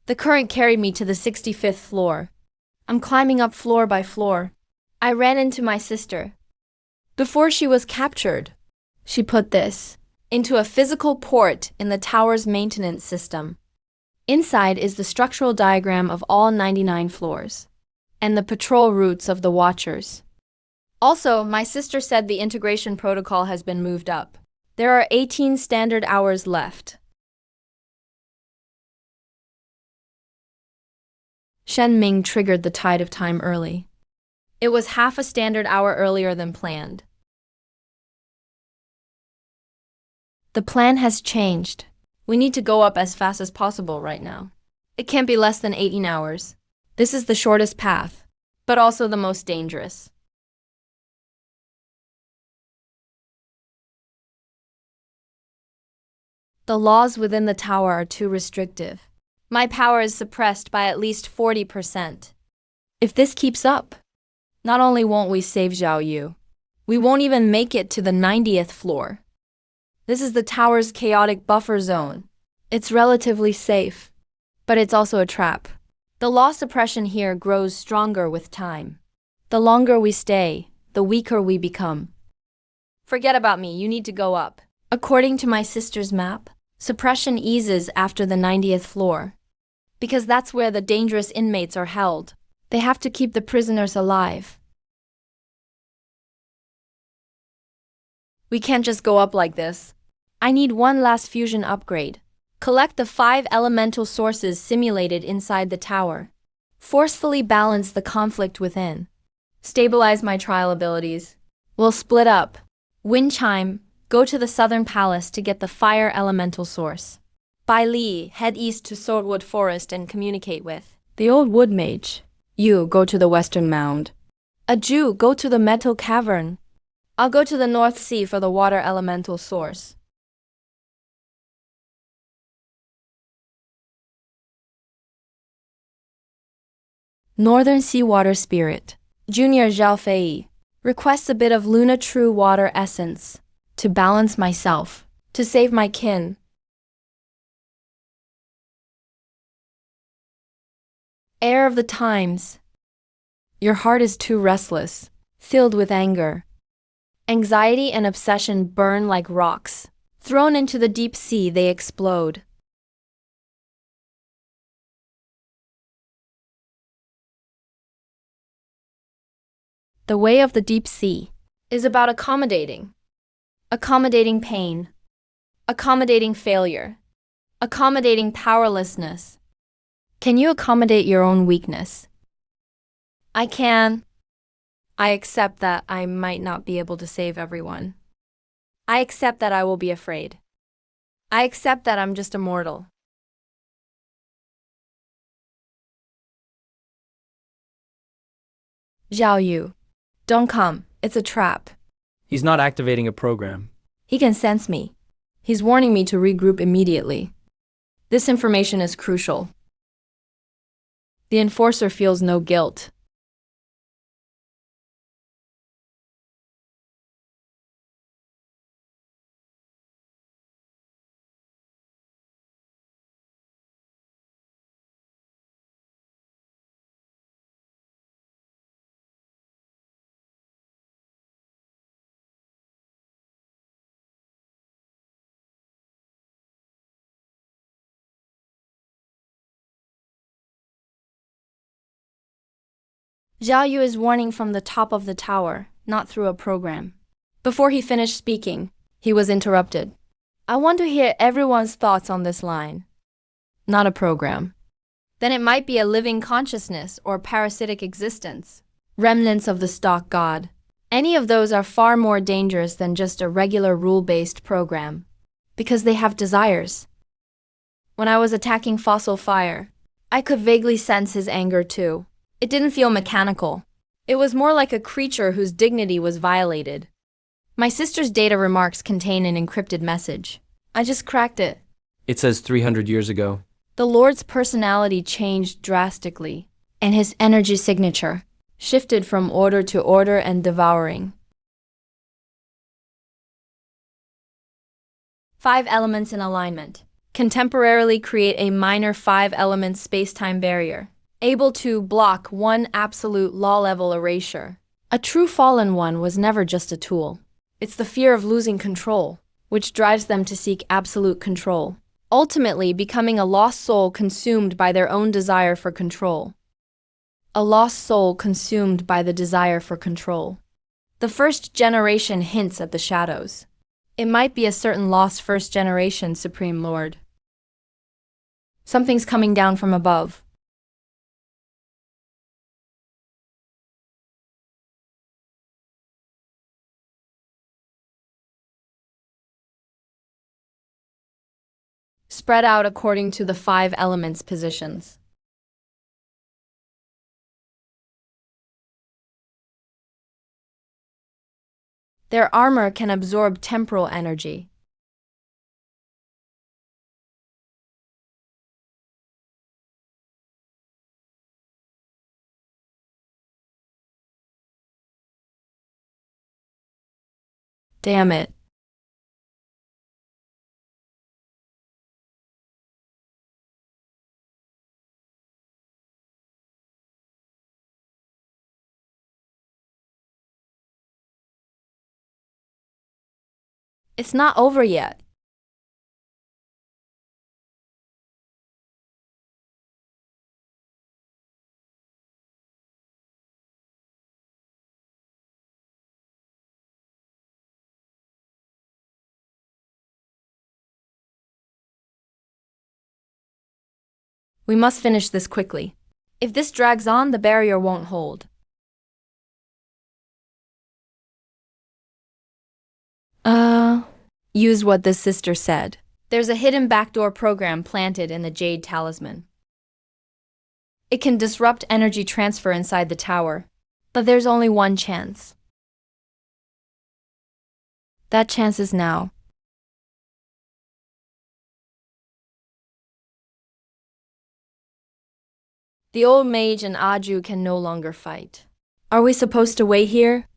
The current carried me to the 65th floor. I'm climbing up floor by floor. I ran into my sister. Before she was captured, she put this into a physical port in the tower's maintenance system. Inside is the structural diagram of all 99 floors and the patrol routes of the watchers. Also, my sister said the integration protocol has been moved up. There are 18 standard hours left. Shen Ming triggered the tide of time early. It was half a standard hour earlier than planned. The plan has changed. We need to go up as fast as possible right now. It can't be less than 18 hours. This is the shortest path, but also the most dangerous. The laws within the tower are too restrictive. My power is suppressed by at least 40%. If this keeps up, not only won't we save Zhao Yu, we won't even make it to the 90th floor. This is the tower's chaotic buffer zone. It's relatively safe, but it's also a trap. The law suppression here grows stronger with time. The longer we stay, the weaker we become. Forget about me, you need to go up. According to my sister's map, suppression eases after the 90th floor, because that's where the dangerous inmates are held. They have to keep the prisoners alive. We can't just go up like this. I need one last fusion upgrade. Collect the 5 elemental sources simulated inside the tower. Forcefully balance the conflict within. Stabilize my trial abilities. We'll split up. Wind Chime, go to the southern palace to get the fire elemental source. Bai Li, head east to Swordwood Forest and communicate with the old wood mage. You, go to the western mound. Aju, go to the metal cavern. I'll go to the North Sea for the water elemental source. Northern Seawater Spirit, Junior Zhao Fei, requests a bit of Luna True Water Essence to balance myself, to save my kin. Heir of the times, your heart is too restless, filled with anger. Anxiety and obsession burn like rocks. Thrown into the deep sea, they explode. The way of the deep sea is about accommodating pain, accommodating failure, accommodating powerlessness. Can you accommodate your own weakness? I can. I accept that I might not be able to save everyone. I accept that I will be afraid. I accept that I'm just a mortal. Zhao Yu, don't come. It's a trap. He's not activating a program. He can sense me. He's warning me to regroup immediately. This information is crucial. The enforcer feels no guilt. Zhao Yu is warning from the top of the tower, not through a program. Before he finished speaking, he was interrupted. I want to hear everyone's thoughts on this line. Not a program. Then it might be a living consciousness or parasitic existence. Remnants of the stock god. Any of those are far more dangerous than just a regular rule-based program, because they have desires. When I was attacking Fossil Fire, I could vaguely sense his anger too. It didn't feel mechanical. It was more like a creature whose dignity was violated. My sister's data remarks contain an encrypted message. I just cracked it. It says 300 years ago. The Lord's personality changed drastically, and his energy signature shifted from order to order and devouring. 5 elements in alignment. Contemporarily create a minor 5-element space-time barrier, able to block one absolute law-level erasure. A true fallen one was never just a tool. It's the fear of losing control, which drives them to seek absolute control, ultimately becoming a lost soul consumed by their own desire for control. A lost soul consumed by the desire for control. The first generation hints at the shadows. It might be a certain lost first generation Supreme Lord. Something's coming down from above. Spread out according to the 5 elements positions. Their armor can absorb temporal energy. Damn it. It's not over yet. We must finish this quickly. If this drags on, the barrier won't hold. Use what this sister said. There's a hidden backdoor program planted in the Jade Talisman. It can disrupt energy transfer inside the tower, but there's only one chance. That chance is now. The old mage and Aju can no longer fight. Are we supposed to wait here?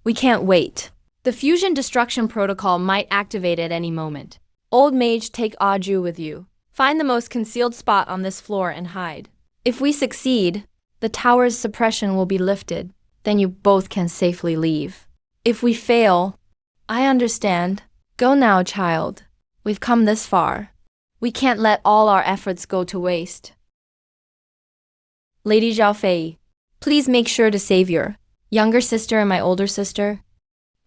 We can't wait. The fusion destruction protocol might activate at any moment. Old mage, take Aju with you. Find the most concealed spot on this floor and hide. If we succeed, the tower's suppression will be lifted. Then you both can safely leave. If we fail, I understand. Go now, child. We've come this far. We can't let all our efforts go to waste. Lady Zhaofei, please make sure to save your younger sister and my older sister.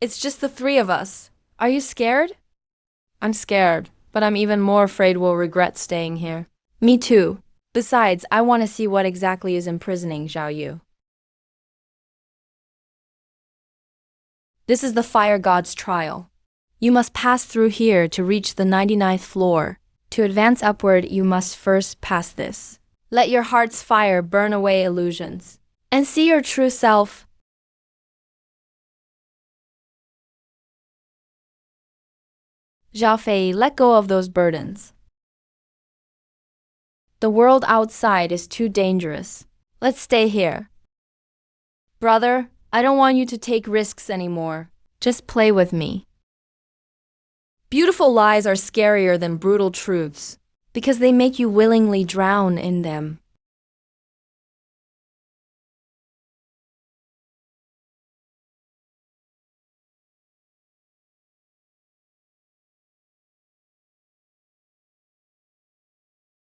It's just the 3 of us. Are you scared? I'm scared, but I'm even more afraid we'll regret staying here. Me too. Besides, I want to see what exactly is imprisoning Zhao Yu. This is the Fire God's trial. You must pass through here to reach the 99th floor. To advance upward, you must first pass this. Let your heart's fire burn away illusions, and see your true self. Zhao Fei, let go of those burdens. The world outside is too dangerous. Let's stay here. Brother, I don't want you to take risks anymore. Just play with me. Beautiful lies are scarier than brutal truths, because they make you willingly drown in them.